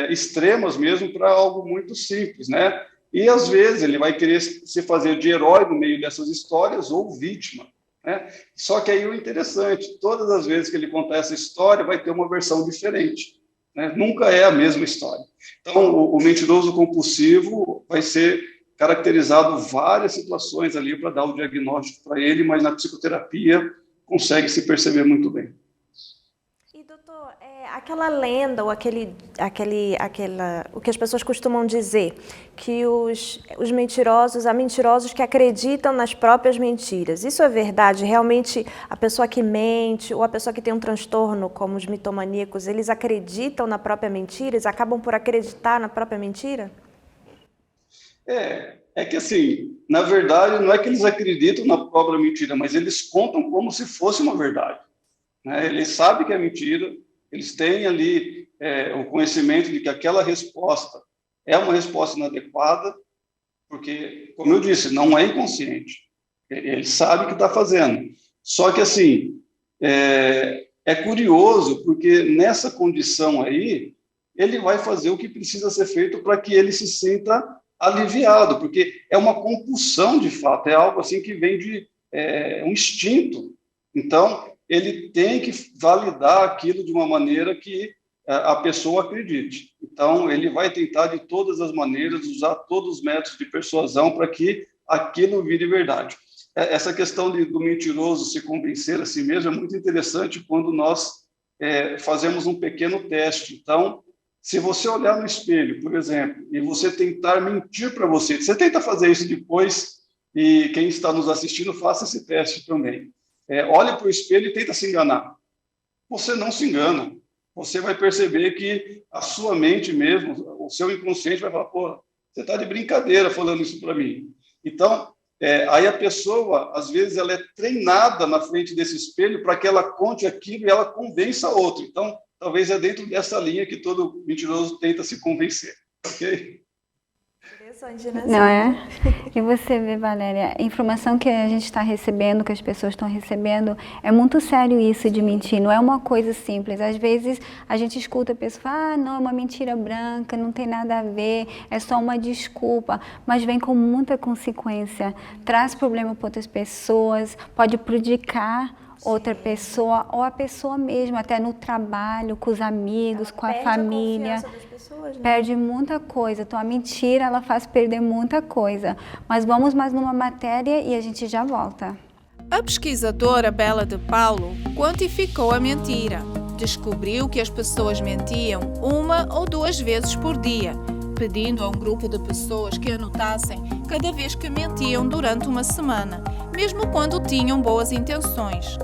Speaker 4: extremas mesmo, para algo muito simples, né? E, às vezes, ele vai querer se fazer de herói no meio dessas histórias ou vítima, né? Só que aí o interessante, todas as vezes que ele contar essa história, vai ter uma versão diferente, né? Nunca é a mesma história. Então, o mentiroso compulsivo vai ser caracterizado várias situações ali para dar o diagnóstico para ele, mas na psicoterapia consegue se perceber muito bem.
Speaker 2: E, doutor, aquela lenda ou o que as pessoas costumam dizer, que os mentirosos, há mentirosos que acreditam nas próprias mentiras. Isso é verdade? Realmente a pessoa que mente ou a pessoa que tem um transtorno, como os mitomaníacos, eles acreditam na própria mentira? Eles acabam por acreditar na própria mentira?
Speaker 4: É que assim, na verdade, não é que eles acreditam na própria mentira, mas eles contam como se fosse uma verdade, né? Eles sabem que é mentira, eles têm ali o conhecimento de que aquela resposta é uma resposta inadequada, porque, como eu disse, não é inconsciente. Ele sabe o que está fazendo. Só que, assim, é curioso, porque nessa condição aí, ele vai fazer o que precisa ser feito para que ele se sinta aliviado, porque é uma compulsão, de fato, é algo assim que vem de um instinto. Então, ele tem que validar aquilo de uma maneira que a pessoa acredite. Então, ele vai tentar de todas as maneiras, usar todos os métodos de persuasão para que aquilo vire verdade. Essa questão do mentiroso se convencer a si mesmo é muito interessante quando nós fazemos um pequeno teste. Então, se você olhar no espelho, por exemplo, e você tentar mentir para você, você tenta fazer isso depois, e quem está nos assistindo, faça esse teste também. Olhe para o espelho e tenta se enganar. Você não se engana. Você vai perceber que a sua mente mesmo, o seu inconsciente vai falar, pô, você está de brincadeira falando isso para mim. Então, aí a pessoa, às vezes, ela é treinada na frente desse espelho para que ela conte aquilo e ela convença a outro. Então, talvez é dentro dessa linha que todo mentiroso tenta se convencer, ok?
Speaker 2: Interessante, né?
Speaker 3: Não é? E você vê, Valéria, a informação que a gente está recebendo, que as pessoas estão recebendo, é muito sério isso de mentir, não é uma coisa simples. Às vezes a gente escuta a pessoa falar, não, é uma mentira branca, não tem nada a ver, é só uma desculpa, mas vem com muita consequência, traz problema para outras pessoas, pode prejudicar outra pessoa ou a pessoa mesma, até no trabalho, com os amigos, com a família.
Speaker 2: A das pessoas, né?
Speaker 3: Perde muita coisa. Então a mentira, ela faz perder muita coisa. Mas vamos mais numa matéria e a gente já volta.
Speaker 1: A pesquisadora Bela de Paulo quantificou a mentira. Descobriu que as pessoas mentiam 1 ou 2 vezes por dia, pedindo a um grupo de pessoas que anotassem cada vez que mentiam durante uma semana, mesmo quando tinham boas intenções.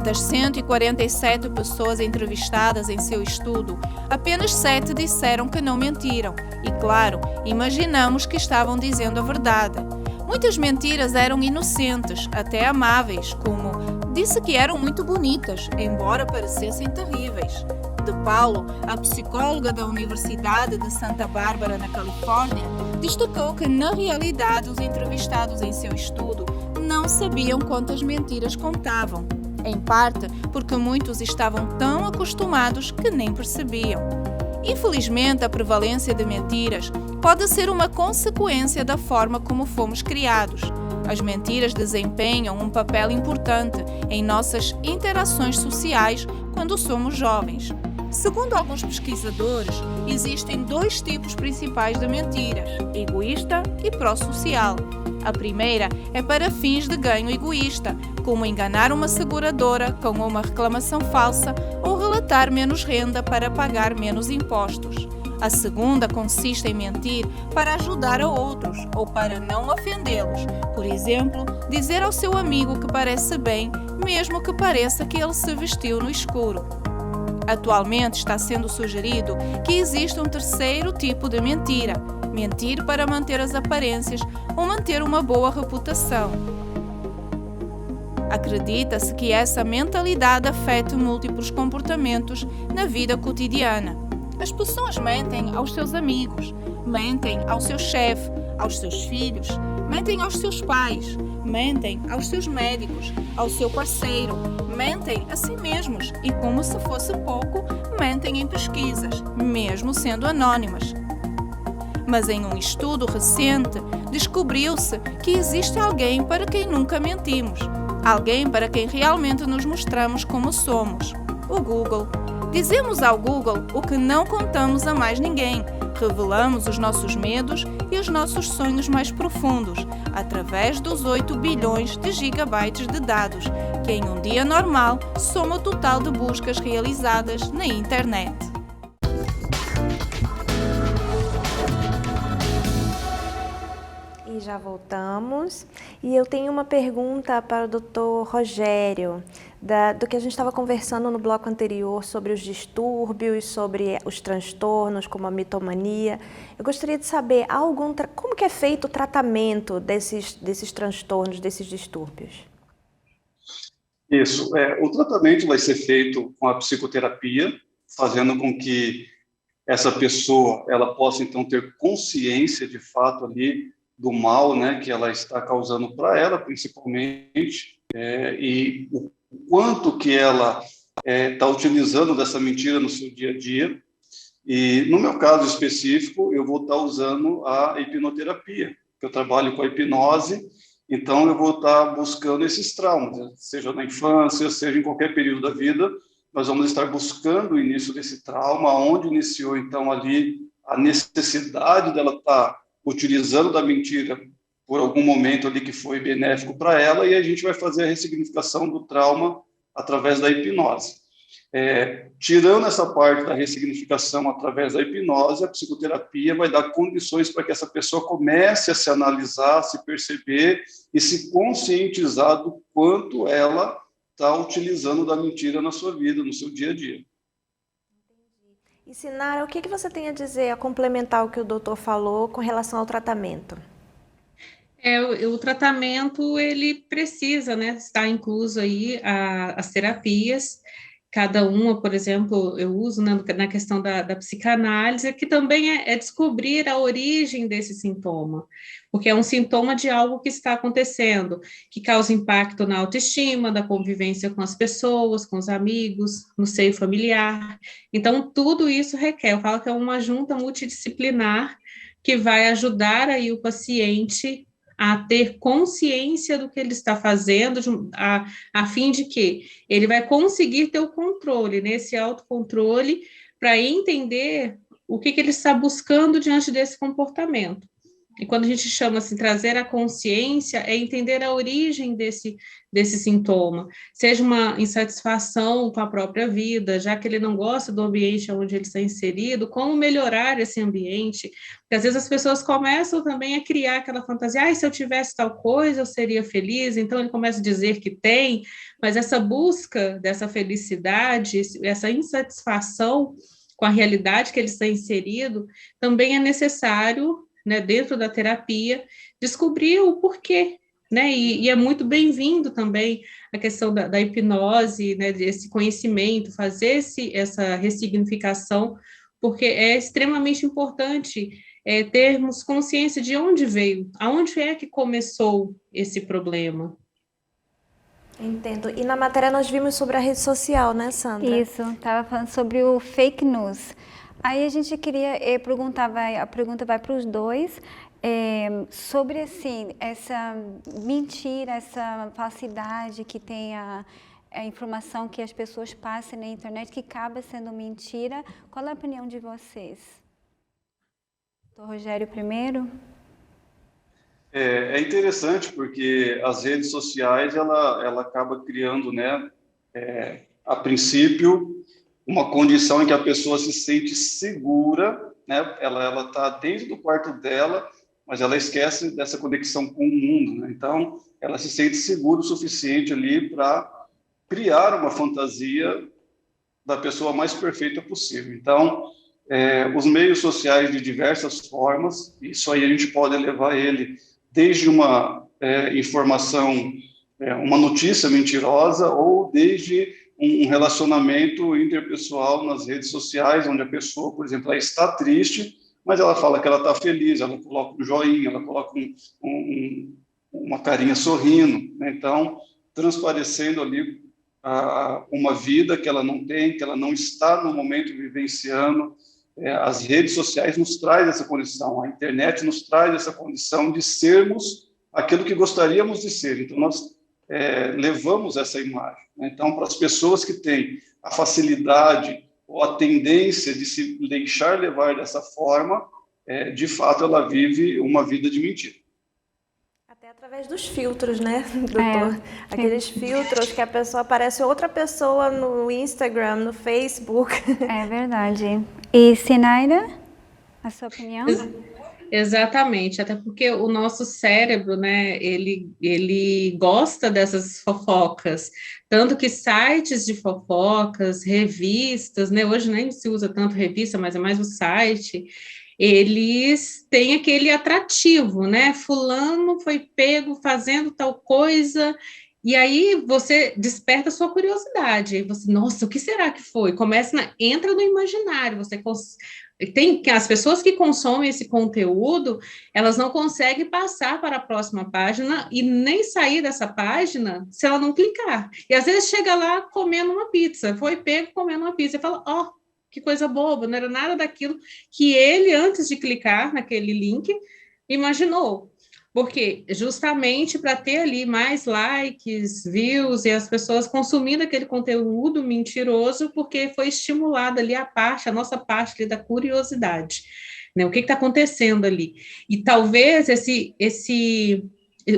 Speaker 1: Das 147 pessoas entrevistadas em seu estudo, apenas 7 disseram que não mentiram. E, claro, imaginamos que estavam dizendo a verdade. Muitas mentiras eram inocentes, até amáveis, como disse que eram muito bonitas, embora parecessem terríveis. De Paulo, a psicóloga da Universidade de Santa Bárbara, na Califórnia, destacou que, na realidade, os entrevistados em seu estudo não sabiam quantas mentiras contavam, em parte porque muitos estavam tão acostumados que nem percebiam. Infelizmente, a prevalência de mentiras pode ser uma consequência da forma como fomos criados. As mentiras desempenham um papel importante em nossas interações sociais quando somos jovens. Segundo alguns pesquisadores, existem 2 tipos principais de mentiras: egoísta e pró-social. A primeira é para fins de ganho egoísta, como enganar uma seguradora com uma reclamação falsa ou relatar menos renda para pagar menos impostos. A segunda consiste em mentir para ajudar a outros ou para não ofendê-los. Por exemplo, dizer ao seu amigo que parece bem, mesmo que pareça que ele se vestiu no escuro. Atualmente está sendo sugerido que existe um terceiro tipo de mentira mentir para manter as aparências ou manter uma boa reputação. Acredita-se que essa mentalidade afeta múltiplos comportamentos na vida cotidiana. As pessoas mentem aos seus amigos, mentem ao seu chefe, aos seus filhos, mentem aos seus pais, mentem aos seus médicos, ao seu parceiro, mentem a si mesmos e, como se fosse pouco, mentem em pesquisas, mesmo sendo anónimas. Mas em um estudo recente, descobriu-se que existe alguém para quem nunca mentimos, alguém para quem realmente nos mostramos como somos: o Google. Dizemos ao Google o que não contamos a mais ninguém, revelamos os nossos medos e os nossos sonhos mais profundos, através dos 8 bilhões de gigabytes de dados, que em um dia normal soma o total de buscas realizadas na internet.
Speaker 2: E já voltamos. E eu tenho uma pergunta para o Dr. Rogério, do que a gente estava conversando no bloco anterior sobre os distúrbios, sobre os transtornos, como a mitomania. Eu gostaria de saber como que é feito o tratamento desses transtornos, desses distúrbios.
Speaker 4: Isso. O tratamento vai ser feito com a psicoterapia, fazendo com que essa pessoa ela possa, então, ter consciência, de fato, ali do mal, né, que ela está causando para ela, principalmente, e o quanto que ela está utilizando dessa mentira no seu dia a dia. E, no meu caso específico, eu vou estar usando a hipnoterapia, que eu trabalho com a hipnose, então eu vou estar buscando esses traumas, seja na infância, seja em qualquer período da vida, nós vamos estar buscando o início desse trauma, onde iniciou, então, ali a necessidade dela estar utilizando da mentira por algum momento ali que foi benéfico para ela, e a gente vai fazer a ressignificação do trauma através da hipnose. Tirando essa parte da ressignificação através da hipnose, a psicoterapia vai dar condições para que essa pessoa comece a se analisar, se perceber e se conscientizar do quanto ela está utilizando da mentira na sua vida, no seu dia a dia.
Speaker 2: E, Sinara, o que você tem a dizer, a complementar o que o doutor falou com relação ao tratamento?
Speaker 5: O tratamento, ele precisa, né, estar incluso aí as terapias, cada uma, por exemplo, eu uso, né, na questão da psicanálise, que também é descobrir a origem desse sintoma, porque é um sintoma de algo que está acontecendo, que causa impacto na autoestima, da convivência com as pessoas, com os amigos, no seio familiar. Então, tudo isso requer, eu falo que é uma junta multidisciplinar que vai ajudar aí o paciente a ter consciência do que ele está fazendo, a fim de que ele vai conseguir ter o controle, né, esse autocontrole, para entender o que ele está buscando diante desse comportamento. E quando a gente chama assim, trazer a consciência, é entender a origem desse sintoma, seja uma insatisfação com a própria vida, já que ele não gosta do ambiente onde ele está inserido, como melhorar esse ambiente, porque às vezes as pessoas começam também a criar aquela fantasia, se eu tivesse tal coisa, eu seria feliz, então ele começa a dizer que tem, mas essa busca dessa felicidade, essa insatisfação com a realidade que ele está inserido, também é necessário, né, dentro da terapia, descobrir o porquê, né, e é muito bem-vindo também a questão da hipnose, né, desse conhecimento, fazer essa ressignificação, porque é extremamente importante termos consciência de onde veio, aonde é que começou esse problema.
Speaker 2: Entendo. E na matéria nós vimos sobre a rede social, né, Sandra?
Speaker 3: Isso, estava falando sobre o fake news. Aí a gente queria perguntar, a pergunta vai para os dois, sobre assim, essa mentira, essa falsidade que tem a informação que as pessoas passam na internet, que acaba sendo mentira. Qual é a opinião de vocês? Dr. Rogério primeiro.
Speaker 4: É interessante porque as redes sociais, ela acaba criando, né, a princípio, uma condição em que a pessoa se sente segura, né? Ela está dentro do quarto dela, mas ela esquece dessa conexão com o mundo, né? Então, ela se sente segura o suficiente ali para criar uma fantasia da pessoa mais perfeita possível. Então, os meios sociais de diversas formas. Isso aí a gente pode levar ele desde uma informação, uma notícia mentirosa, ou desde um relacionamento interpessoal nas redes sociais, onde a pessoa, por exemplo, ela está triste, mas ela fala que ela está feliz, ela coloca um joinha, ela coloca uma carinha sorrindo, né? Então, transparecendo ali uma vida que ela não tem, que ela não está no momento vivenciando. As redes sociais nos traz essa condição, a internet nos traz essa condição de sermos aquilo que gostaríamos de ser. Então, nós levamos essa imagem, né? Então, para as pessoas que têm a facilidade ou a tendência de se deixar levar dessa forma, de fato, ela vive uma vida de mentira.
Speaker 2: Até através dos filtros, né, doutor? Aqueles filtros que a pessoa parece outra pessoa no Instagram, no Facebook.
Speaker 3: É verdade. E Sinaira, a sua opinião?
Speaker 5: Exatamente, até porque o nosso cérebro, né, ele gosta dessas fofocas, tanto que sites de fofocas, revistas, né, hoje nem se usa tanto revista, mas é mais o site, eles têm aquele atrativo, né, fulano foi pego fazendo tal coisa, e aí você desperta a sua curiosidade, você, nossa, o que será que foi? Entra no imaginário, tem que as pessoas que consomem esse conteúdo, elas não conseguem passar para a próxima página e nem sair dessa página se ela não clicar. E às vezes chega lá comendo uma pizza, foi pego comendo uma pizza, e fala, ó, que coisa boba, não era nada daquilo que ele, antes de clicar naquele link, imaginou. Porque justamente para ter ali mais likes, views e as pessoas consumindo aquele conteúdo mentiroso, porque foi estimulada ali a nossa parte ali da curiosidade, né? O que está acontecendo ali? E talvez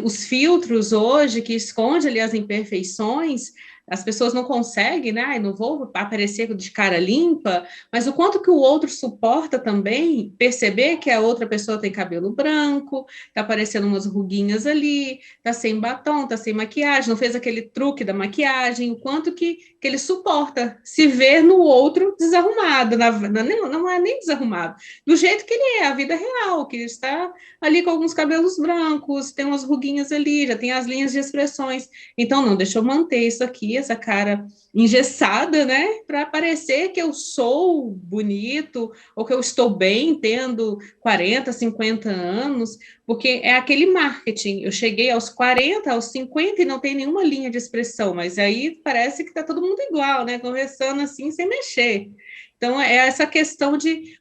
Speaker 5: os filtros hoje que escondem ali as imperfeições, as pessoas não conseguem, né? Não vou aparecer de cara limpa, mas o quanto que o outro suporta também perceber que a outra pessoa tem cabelo branco, tá aparecendo umas ruguinhas ali, tá sem batom, tá sem maquiagem, não fez aquele truque da maquiagem, o quanto que ele suporta se ver no outro desarrumado, não é nem desarrumado, do jeito que ele é, a vida real, que ele está ali com alguns cabelos brancos, tem umas ruguinhas ali, já tem as linhas de expressões. Então, não, deixa eu manter isso aqui, essa cara engessada, né, para parecer que eu sou bonito, ou que eu estou bem, tendo 40, 50 anos, porque é aquele marketing, eu cheguei aos 40, aos 50 e não tem nenhuma linha de expressão, mas aí parece que está todo mundo igual, né, conversando assim, sem mexer. Então, é essa questão de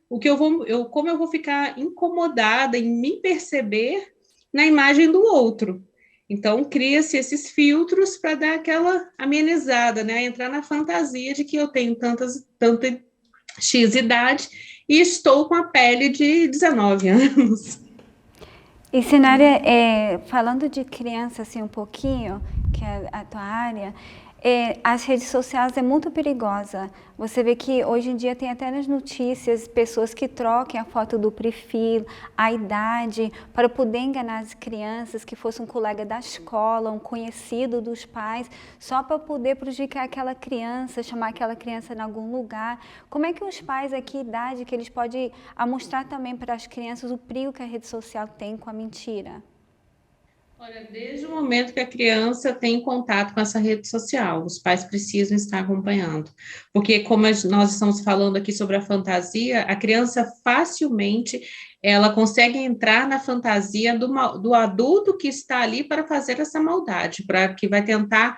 Speaker 5: como eu vou ficar incomodada em me perceber na imagem do outro. Então, cria-se esses filtros para dar aquela amenizada, né? Entrar na fantasia de que eu tenho tanta X idade e estou com a pele de 19 anos.
Speaker 3: E, Sinaira, falando de criança assim um pouquinho, que é a tua área, as redes sociais é muito perigosa. Você vê que hoje em dia tem até nas notícias pessoas que trocam a foto do perfil, a idade, para poder enganar as crianças, que fosse um colega da escola, um conhecido dos pais, só para poder prejudicar aquela criança, chamar aquela criança em algum lugar. Como é que os pais, que idade que eles podem mostrar também para as crianças o perigo que a rede social tem com a mentira?
Speaker 5: Olha, desde o momento que a criança tem contato com essa rede social, os pais precisam estar acompanhando, porque como nós estamos falando aqui sobre a fantasia, a criança facilmente, ela consegue entrar na fantasia do adulto que está ali para fazer essa maldade, para que vai tentar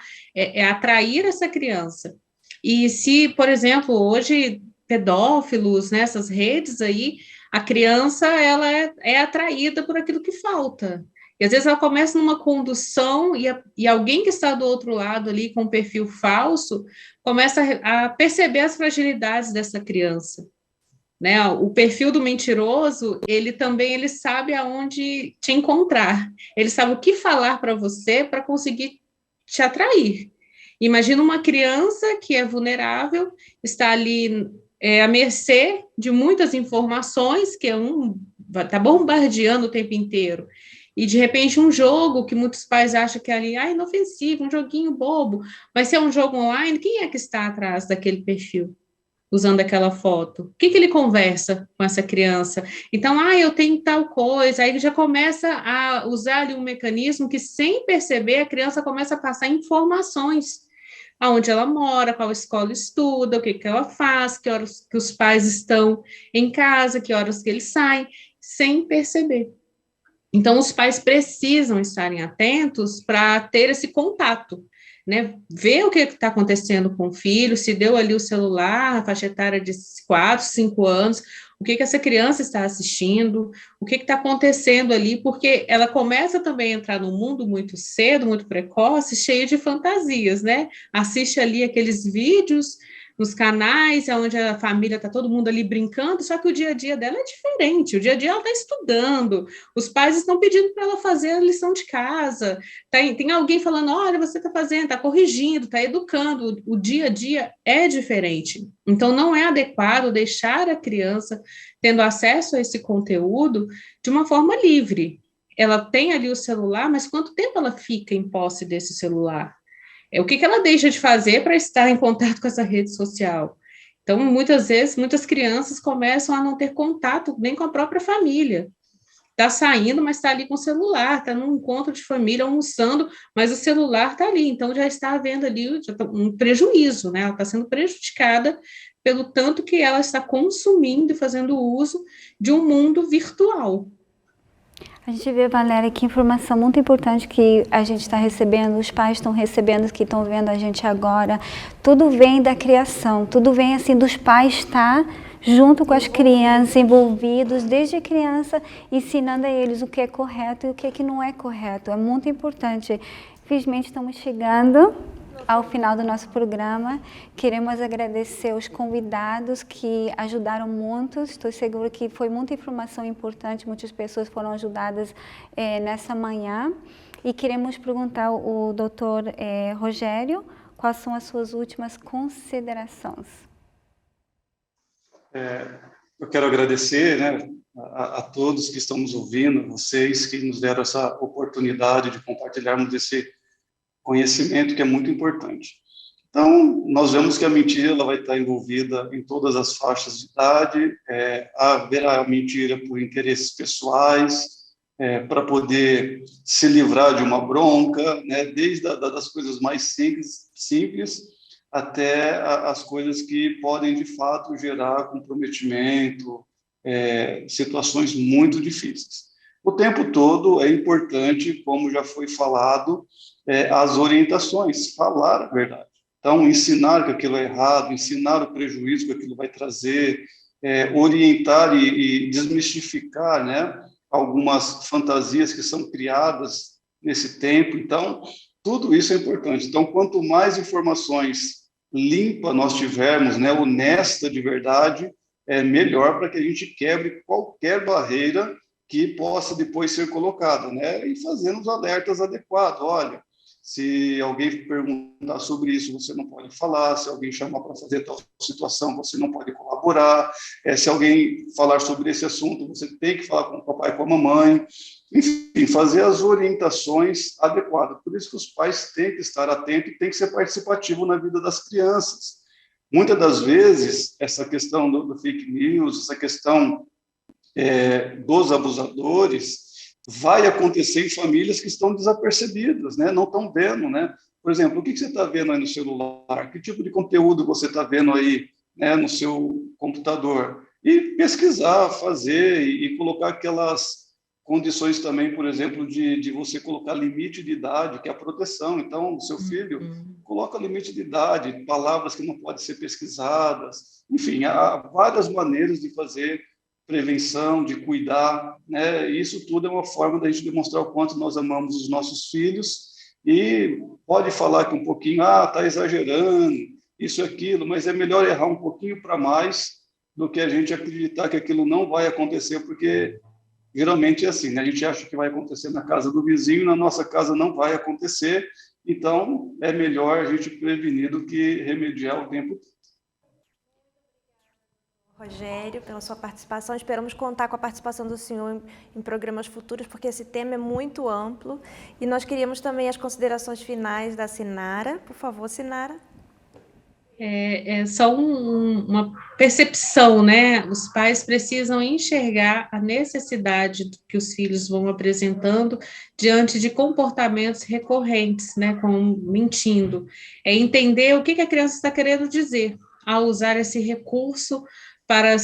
Speaker 5: atrair essa criança. E se, por exemplo, hoje, pedófilos, nessas redes aí, a criança, ela é atraída por aquilo que falta. E às vezes ela começa numa condução e alguém que está do outro lado ali com um perfil falso começa a perceber as fragilidades dessa criança, né? O perfil do mentiroso, ele sabe aonde te encontrar, ele sabe o que falar para você para conseguir te atrair. Imagina uma criança que é vulnerável, está ali à mercê de muitas informações, que está bombardeando o tempo inteiro. E, de repente, um jogo que muitos pais acham que é ali, inofensivo, um joguinho bobo, vai ser um jogo online, quem é que está atrás daquele perfil? usando aquela foto? O que ele conversa com essa criança? Então, eu tenho tal coisa, aí já começa a usar ali um mecanismo que, sem perceber, a criança começa a passar informações, aonde ela mora, qual escola estuda, o que ela faz, que horas que os pais estão em casa, que horas que eles saem, sem perceber. Então, os pais precisam estarem atentos para ter esse contato, né? Ver o que está acontecendo com o filho, se deu ali o celular, a faixa etária de 4, 5 anos, o que essa criança está assistindo, o que está acontecendo ali, porque ela começa também a entrar num mundo muito cedo, muito precoce, cheio de fantasias, né? Assiste ali aqueles vídeos nos canais, onde a família está todo mundo ali brincando, só que o dia a dia dela é diferente, o dia a dia ela está estudando, os pais estão pedindo para ela fazer a lição de casa, tem alguém falando, olha, você está fazendo, está corrigindo, está educando, o dia a dia é diferente. Então, não é adequado deixar a criança tendo acesso a esse conteúdo de uma forma livre. Ela tem ali o celular, mas quanto tempo ela fica em posse desse celular? O que ela deixa de fazer para estar em contato com essa rede social? Então, muitas vezes, muitas crianças começam a não ter contato nem com a própria família. Está saindo, mas está ali com o celular, está num encontro de família, almoçando, mas o celular está ali. Então, já está havendo ali um prejuízo, né? Ela está sendo prejudicada pelo tanto que ela está consumindo e fazendo uso de um mundo virtual.
Speaker 3: A gente vê, Valéria, que informação muito importante que a gente está recebendo, os pais estão recebendo, que estão vendo a gente agora. Tudo vem da criação, tudo vem assim dos pais estar junto com as crianças, envolvidos desde criança, ensinando a eles o que é correto e o que não é correto. É muito importante. Infelizmente, estamos chegando ao final do nosso programa. Queremos agradecer os convidados que ajudaram muito. Estou segura que foi muita informação importante, muitas pessoas foram ajudadas nessa manhã. E queremos perguntar ao doutor Rogério, quais são as suas últimas considerações?
Speaker 4: Eu quero agradecer, né, a todos que estão nos ouvindo, vocês que nos deram essa oportunidade de compartilharmos desse conhecimento que é muito importante. Então, nós vemos que a mentira ela vai estar envolvida em todas as faixas de idade, haverá a mentira por interesses pessoais, para poder se livrar de uma bronca, né, desde das coisas mais simples até as coisas que podem, de fato, gerar comprometimento, situações muito difíceis. O tempo todo é importante, como já foi falado, as orientações, falar a verdade. Então, ensinar que aquilo é errado, ensinar o prejuízo que aquilo vai trazer, orientar e desmistificar, né, algumas fantasias que são criadas nesse tempo. Então, tudo isso é importante. Então, quanto mais informações limpas nós tivermos, né, honesta de verdade, é melhor para que a gente quebre qualquer barreira que possa depois ser colocada, né, e fazendo os alertas adequados. Olha, se alguém perguntar sobre isso, você não pode falar. Se alguém chamar para fazer tal situação, você não pode colaborar. Se alguém falar sobre esse assunto, você tem que falar com o papai e com a mamãe. Enfim, fazer as orientações adequadas. Por isso que os pais têm que estar atentos e têm que ser participativos na vida das crianças. Muitas das vezes, essa questão do fake news, essa questão dos abusadores, vai acontecer em famílias que estão desapercebidas, né? Não estão vendo, né? Por exemplo, o que você está vendo aí no celular? Que tipo de conteúdo você está vendo aí, né, no seu computador? E pesquisar, fazer e colocar aquelas condições também, por exemplo, de você colocar limite de idade, que é a proteção. Então, o seu filho coloca limite de idade, palavras que não podem ser pesquisadas. Enfim, há várias maneiras de fazer prevenção, de cuidar, né? Isso tudo é uma forma da gente demonstrar o quanto nós amamos os nossos filhos. E pode falar que um pouquinho, está exagerando, isso e aquilo, mas é melhor errar um pouquinho para mais do que a gente acreditar que aquilo não vai acontecer, porque geralmente é assim, né? A gente acha que vai acontecer na casa do vizinho, na nossa casa não vai acontecer. Então, é melhor a gente prevenir do que remediar o tempo todo.
Speaker 2: Rogério, pela sua participação. Esperamos contar com a participação do senhor em programas futuros, porque esse tema é muito amplo. E nós queríamos também as considerações finais da Sinara. Por favor, Sinara.
Speaker 5: é só uma percepção, né? Os pais precisam enxergar a necessidade que os filhos vão apresentando diante de comportamentos recorrentes, né? Como mentindo. É entender o que a criança está querendo dizer ao usar esse recurso para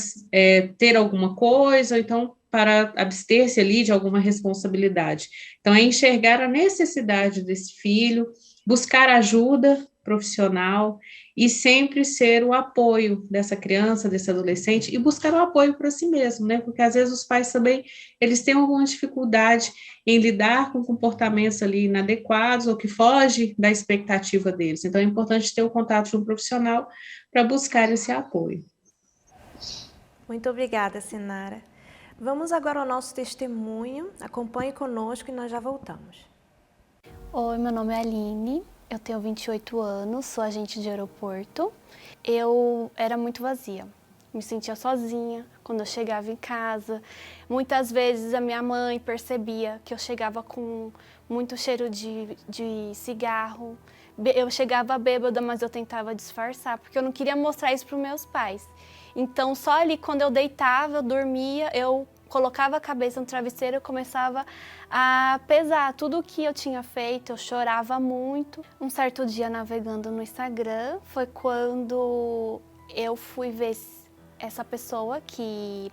Speaker 5: ter alguma coisa, ou então para abster-se ali de alguma responsabilidade. Então, é enxergar a necessidade desse filho, buscar ajuda profissional e sempre ser o apoio dessa criança, desse adolescente, e buscar o apoio para si mesmo, né? Porque às vezes os pais também, eles têm alguma dificuldade em lidar com comportamentos ali inadequados ou que fogem da expectativa deles. Então é importante ter o contato de um profissional para buscar esse apoio.
Speaker 2: Muito obrigada, Sinara. Vamos agora ao nosso testemunho. Acompanhe conosco e nós já voltamos.
Speaker 6: Oi, meu nome é Aline, eu tenho 28 anos, sou agente de aeroporto. Eu era muito vazia, me sentia sozinha quando eu chegava em casa. Muitas vezes a minha mãe percebia que eu chegava com muito cheiro de cigarro. Eu chegava bêbada, mas eu tentava disfarçar, porque eu não queria mostrar isso para os meus pais. Então, só ali quando eu deitava, eu dormia, eu colocava a cabeça no travesseiro, eu começava a pesar tudo o que eu tinha feito, eu chorava muito. Um certo dia, navegando no Instagram, foi quando eu fui ver essa pessoa que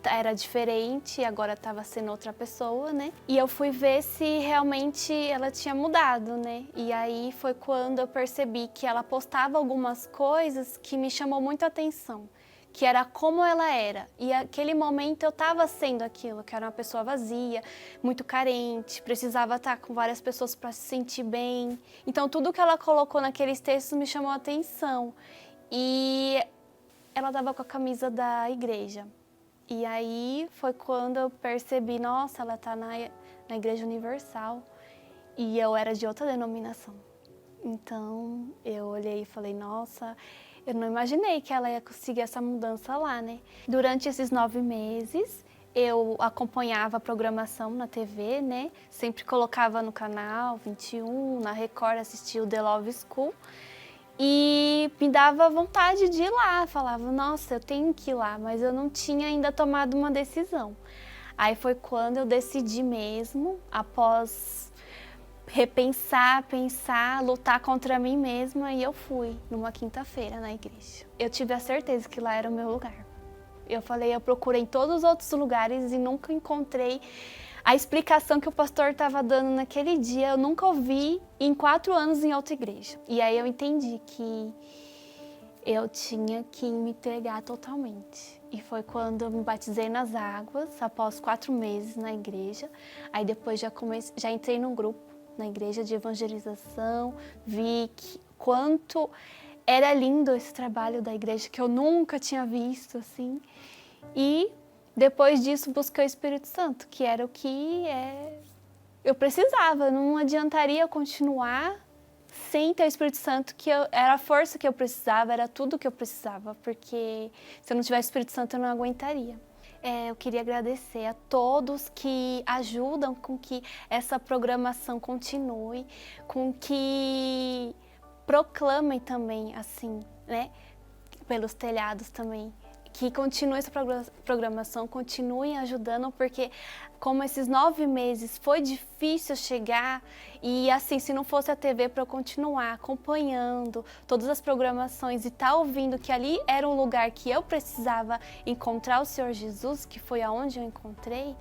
Speaker 6: era diferente e agora estava sendo outra pessoa, né? E eu fui ver se realmente ela tinha mudado, né? E aí foi quando eu percebi que ela postava algumas coisas que me chamou muito a atenção, que era como ela era. E naquele momento eu estava sendo aquilo, que era uma pessoa vazia, muito carente, precisava estar com várias pessoas para se sentir bem. Então tudo que ela colocou naqueles textos me chamou a atenção. E ela estava com a camisa da igreja. E aí foi quando eu percebi, nossa, ela está na Igreja Universal. E eu era de outra denominação. Então eu olhei e falei, nossa, eu não imaginei que ela ia conseguir essa mudança lá, né? Durante esses 9 meses, eu acompanhava a programação na TV, né? Sempre colocava no canal 21, na Record, assistia o The Love School. E me dava vontade de ir lá, falava, nossa, eu tenho que ir lá, mas eu não tinha ainda tomado uma decisão. Aí foi quando eu decidi mesmo, após repensar, pensar, lutar contra mim mesma, e eu fui numa quinta-feira na igreja. Eu tive a certeza que lá era o meu lugar. Eu falei, eu procurei em todos os outros lugares e nunca encontrei a explicação que o pastor estava dando naquele dia. Eu nunca ouvi em 4 anos em outra igreja. E aí eu entendi que eu tinha que me entregar totalmente. E foi quando eu me batizei nas águas, após 4 meses na igreja. Aí depois já entrei num grupo na igreja de evangelização, vi quanto era lindo esse trabalho da igreja, que eu nunca tinha visto, assim. E depois disso busquei o Espírito Santo, que era o que eu precisava. Não adiantaria eu continuar sem ter o Espírito Santo, que era a força que eu precisava, era tudo que eu precisava, porque se eu não tivesse o Espírito Santo eu não aguentaria. Eu queria agradecer a todos que ajudam com que essa programação continue, com que proclamem também, assim, né, pelos telhados também, que continue essa programação, continuem ajudando, porque como esses 9 meses foi difícil chegar, e assim, se não fosse a TV para eu continuar acompanhando todas as programações e estar ouvindo que ali era um lugar que eu precisava encontrar o Senhor Jesus, que foi aonde eu encontrei,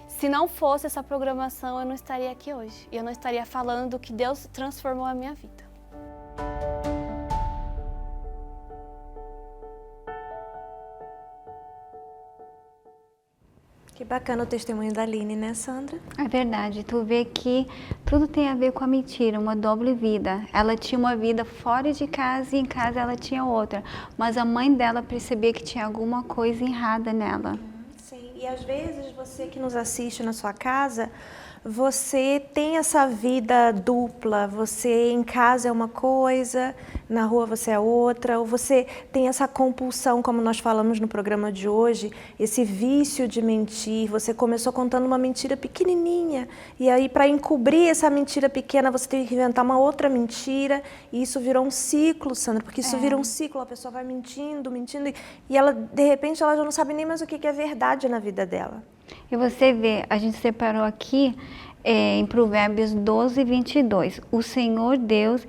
Speaker 6: se não fosse essa programação eu não estaria aqui hoje, eu não estaria falando que Deus transformou a minha vida.
Speaker 2: Que bacana o testemunho da Aline, né, Sandra?
Speaker 3: É verdade, tu vê que tudo tem a ver com a mentira, uma doble vida. Ela tinha uma vida fora de casa e em casa ela tinha outra. Mas a mãe dela percebia que tinha alguma coisa errada nela.
Speaker 2: Sim, e às vezes você que nos assiste na sua casa, você tem essa vida dupla, você em casa é uma coisa, na rua você é outra, ou você tem essa compulsão, como nós falamos no programa de hoje, esse vício de mentir. Você começou contando uma mentira pequenininha, e aí para encobrir essa mentira pequena você teve que inventar uma outra mentira, e isso virou um ciclo, Sandra, porque isso vira um ciclo, a pessoa vai mentindo, e ela, de repente, ela já não sabe nem mais o que é verdade na vida dela.
Speaker 3: E você vê, a gente separou aqui em Provérbios 12, 22. O Senhor Deus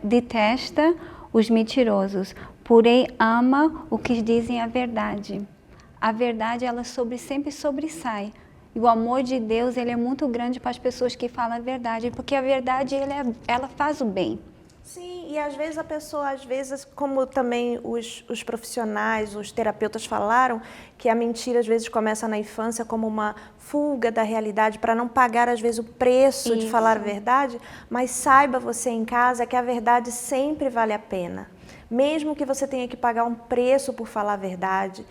Speaker 3: detesta os mentirosos, porém ama os que dizem a verdade. A verdade, ela sempre sobressai. E o amor de Deus, ele é muito grande para as pessoas que falam a verdade, porque a verdade, ela faz o bem.
Speaker 2: Sim, e às vezes a pessoa, como também os profissionais, os terapeutas falaram, que a mentira às vezes começa na infância como uma fuga da realidade, para não pagar às vezes o preço de falar a verdade, mas saiba você em casa que a verdade sempre vale a pena. Mesmo que você tenha que pagar um preço por falar a verdade,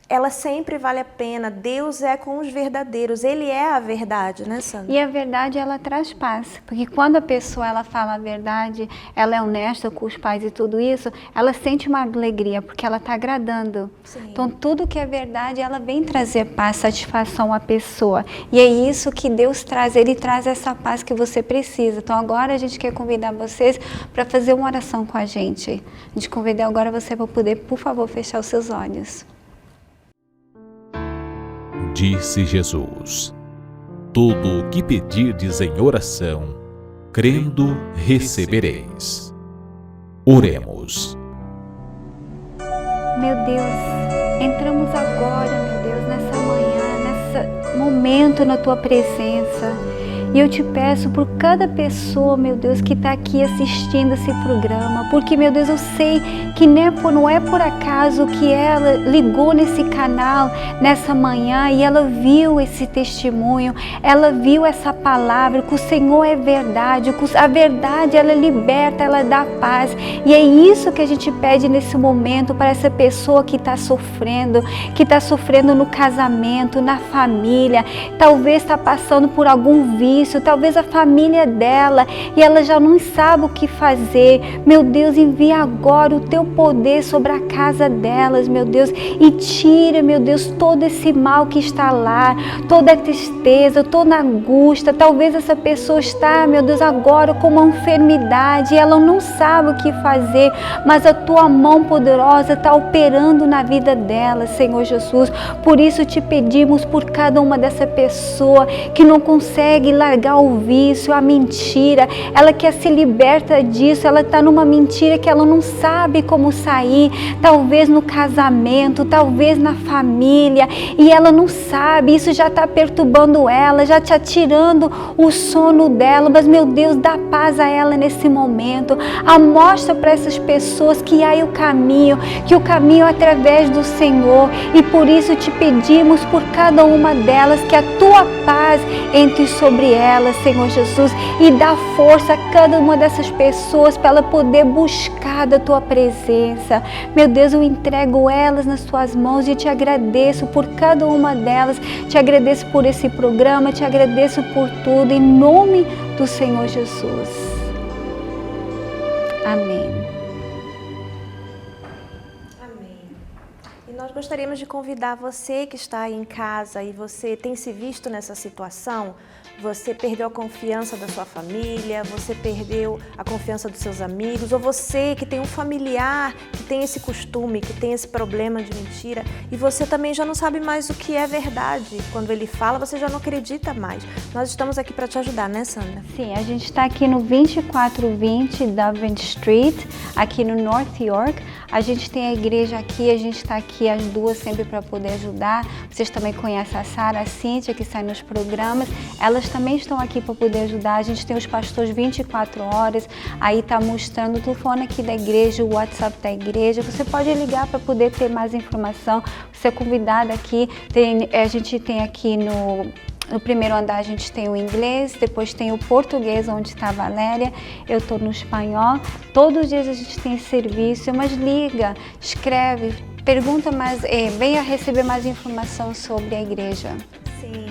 Speaker 2: ela sempre vale a pena. Deus é com os verdadeiros, Ele é a verdade, né, Sandra?
Speaker 3: E a verdade, ela traz paz, porque quando a pessoa ela fala a verdade, ela é honesta com os pais e tudo isso, ela sente uma alegria, porque ela está agradando. Sim. Então, tudo que é verdade, ela vem trazer paz, satisfação à pessoa. E é isso que Deus traz, Ele traz essa paz que você precisa. Então, agora a gente quer convidar vocês para fazer uma oração com a gente. A gente convida agora você para poder, por favor, fechar os seus olhos.
Speaker 7: Disse Jesus: tudo o que pedirdes em oração, crendo, recebereis. Oremos.
Speaker 3: Meu Deus, entramos agora, meu Deus, nessa manhã, nesse momento na Tua presença. E eu te peço por cada pessoa, meu Deus, que está aqui assistindo esse programa, porque, meu Deus, eu sei que não é por acaso que ela ligou nesse canal nessa manhã e ela viu esse testemunho, ela viu essa palavra, que o Senhor é verdade, que a verdade ela liberta, ela dá paz. E é isso que a gente pede nesse momento para essa pessoa que está sofrendo no casamento, na família, talvez está passando por algum vício, talvez a família dela, e ela já não sabe o que fazer. Meu Deus, envia agora o Teu poder sobre a casa delas, meu Deus, e tira, meu Deus, todo esse mal que está lá, toda a tristeza, toda a angústia. Talvez essa pessoa está, meu Deus, agora com uma enfermidade e ela não sabe o que fazer, mas a Tua mão poderosa está operando na vida dela, Senhor Jesus. Por isso te pedimos por cada uma dessa pessoa que não consegue largar o vício, a mentira, ela quer se liberta disso, ela está numa mentira que ela não sabe como sair, talvez no casamento, talvez na família, e ela não sabe, isso já está perturbando ela, já está tirando o sono dela, mas meu Deus, dá paz a ela nesse momento, mostra para essas pessoas que há o caminho, que o caminho é através do Senhor, e por isso te pedimos por cada uma delas, que a Tua paz entre sobre elas, Senhor Jesus, e dá força a cada uma dessas pessoas para ela poder buscar da Tua presença. Meu Deus, eu entrego elas nas Tuas mãos e te agradeço por cada uma delas, te agradeço por esse programa, te agradeço por tudo, em nome do Senhor Jesus. Amém.
Speaker 2: Nós gostaríamos de convidar você que está aí em casa e você tem se visto nessa situação, você perdeu a confiança da sua família, você perdeu a confiança dos seus amigos, ou você que tem um familiar que tem esse costume, que tem esse problema de mentira, e você também já não sabe mais o que é verdade. Quando ele fala, você já não acredita mais. Nós estamos aqui para te ajudar, né, Sandra?
Speaker 3: Sim, a gente está aqui no 2420 Dublin Street, aqui no North York. A gente tem a igreja aqui, a gente está aqui as duas sempre para poder ajudar. Vocês também conhecem a Sara, a Cíntia, que sai nos programas. Elas também estão aqui para poder ajudar. A gente tem os pastores 24 horas. Aí está mostrando o telefone aqui da igreja, o WhatsApp da igreja. Você pode ligar para poder ter mais informação. Você é convidada aqui. A gente tem aqui no primeiro andar a gente tem o inglês, depois tem o português, onde está a Valéria, eu estou no espanhol. Todos os dias a gente tem serviço, mas liga, escreve, pergunta mais, venha receber mais informação sobre a igreja.
Speaker 2: Sim,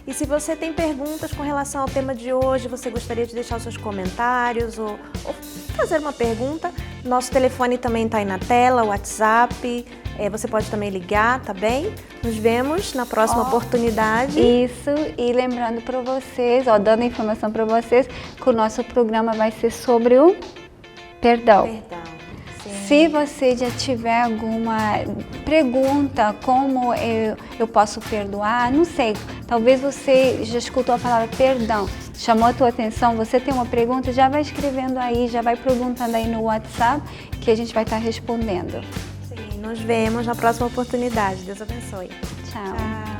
Speaker 2: E se você tem perguntas com relação ao tema de hoje, você gostaria de deixar os seus comentários ou fazer uma pergunta, nosso telefone também está aí na tela, o WhatsApp, você pode também ligar, tá bem? Nos vemos na próxima oportunidade.
Speaker 3: Isso, e lembrando para vocês, dando informação para vocês, que o nosso programa vai ser sobre o perdão. Se você já tiver alguma pergunta, como eu posso perdoar, não sei, talvez você já escutou a palavra perdão, chamou a tua atenção, você tem uma pergunta, já vai escrevendo aí, já vai perguntando aí no WhatsApp, que a gente vai estar respondendo.
Speaker 2: Sim, nos vemos na próxima oportunidade. Deus abençoe.
Speaker 3: Tchau.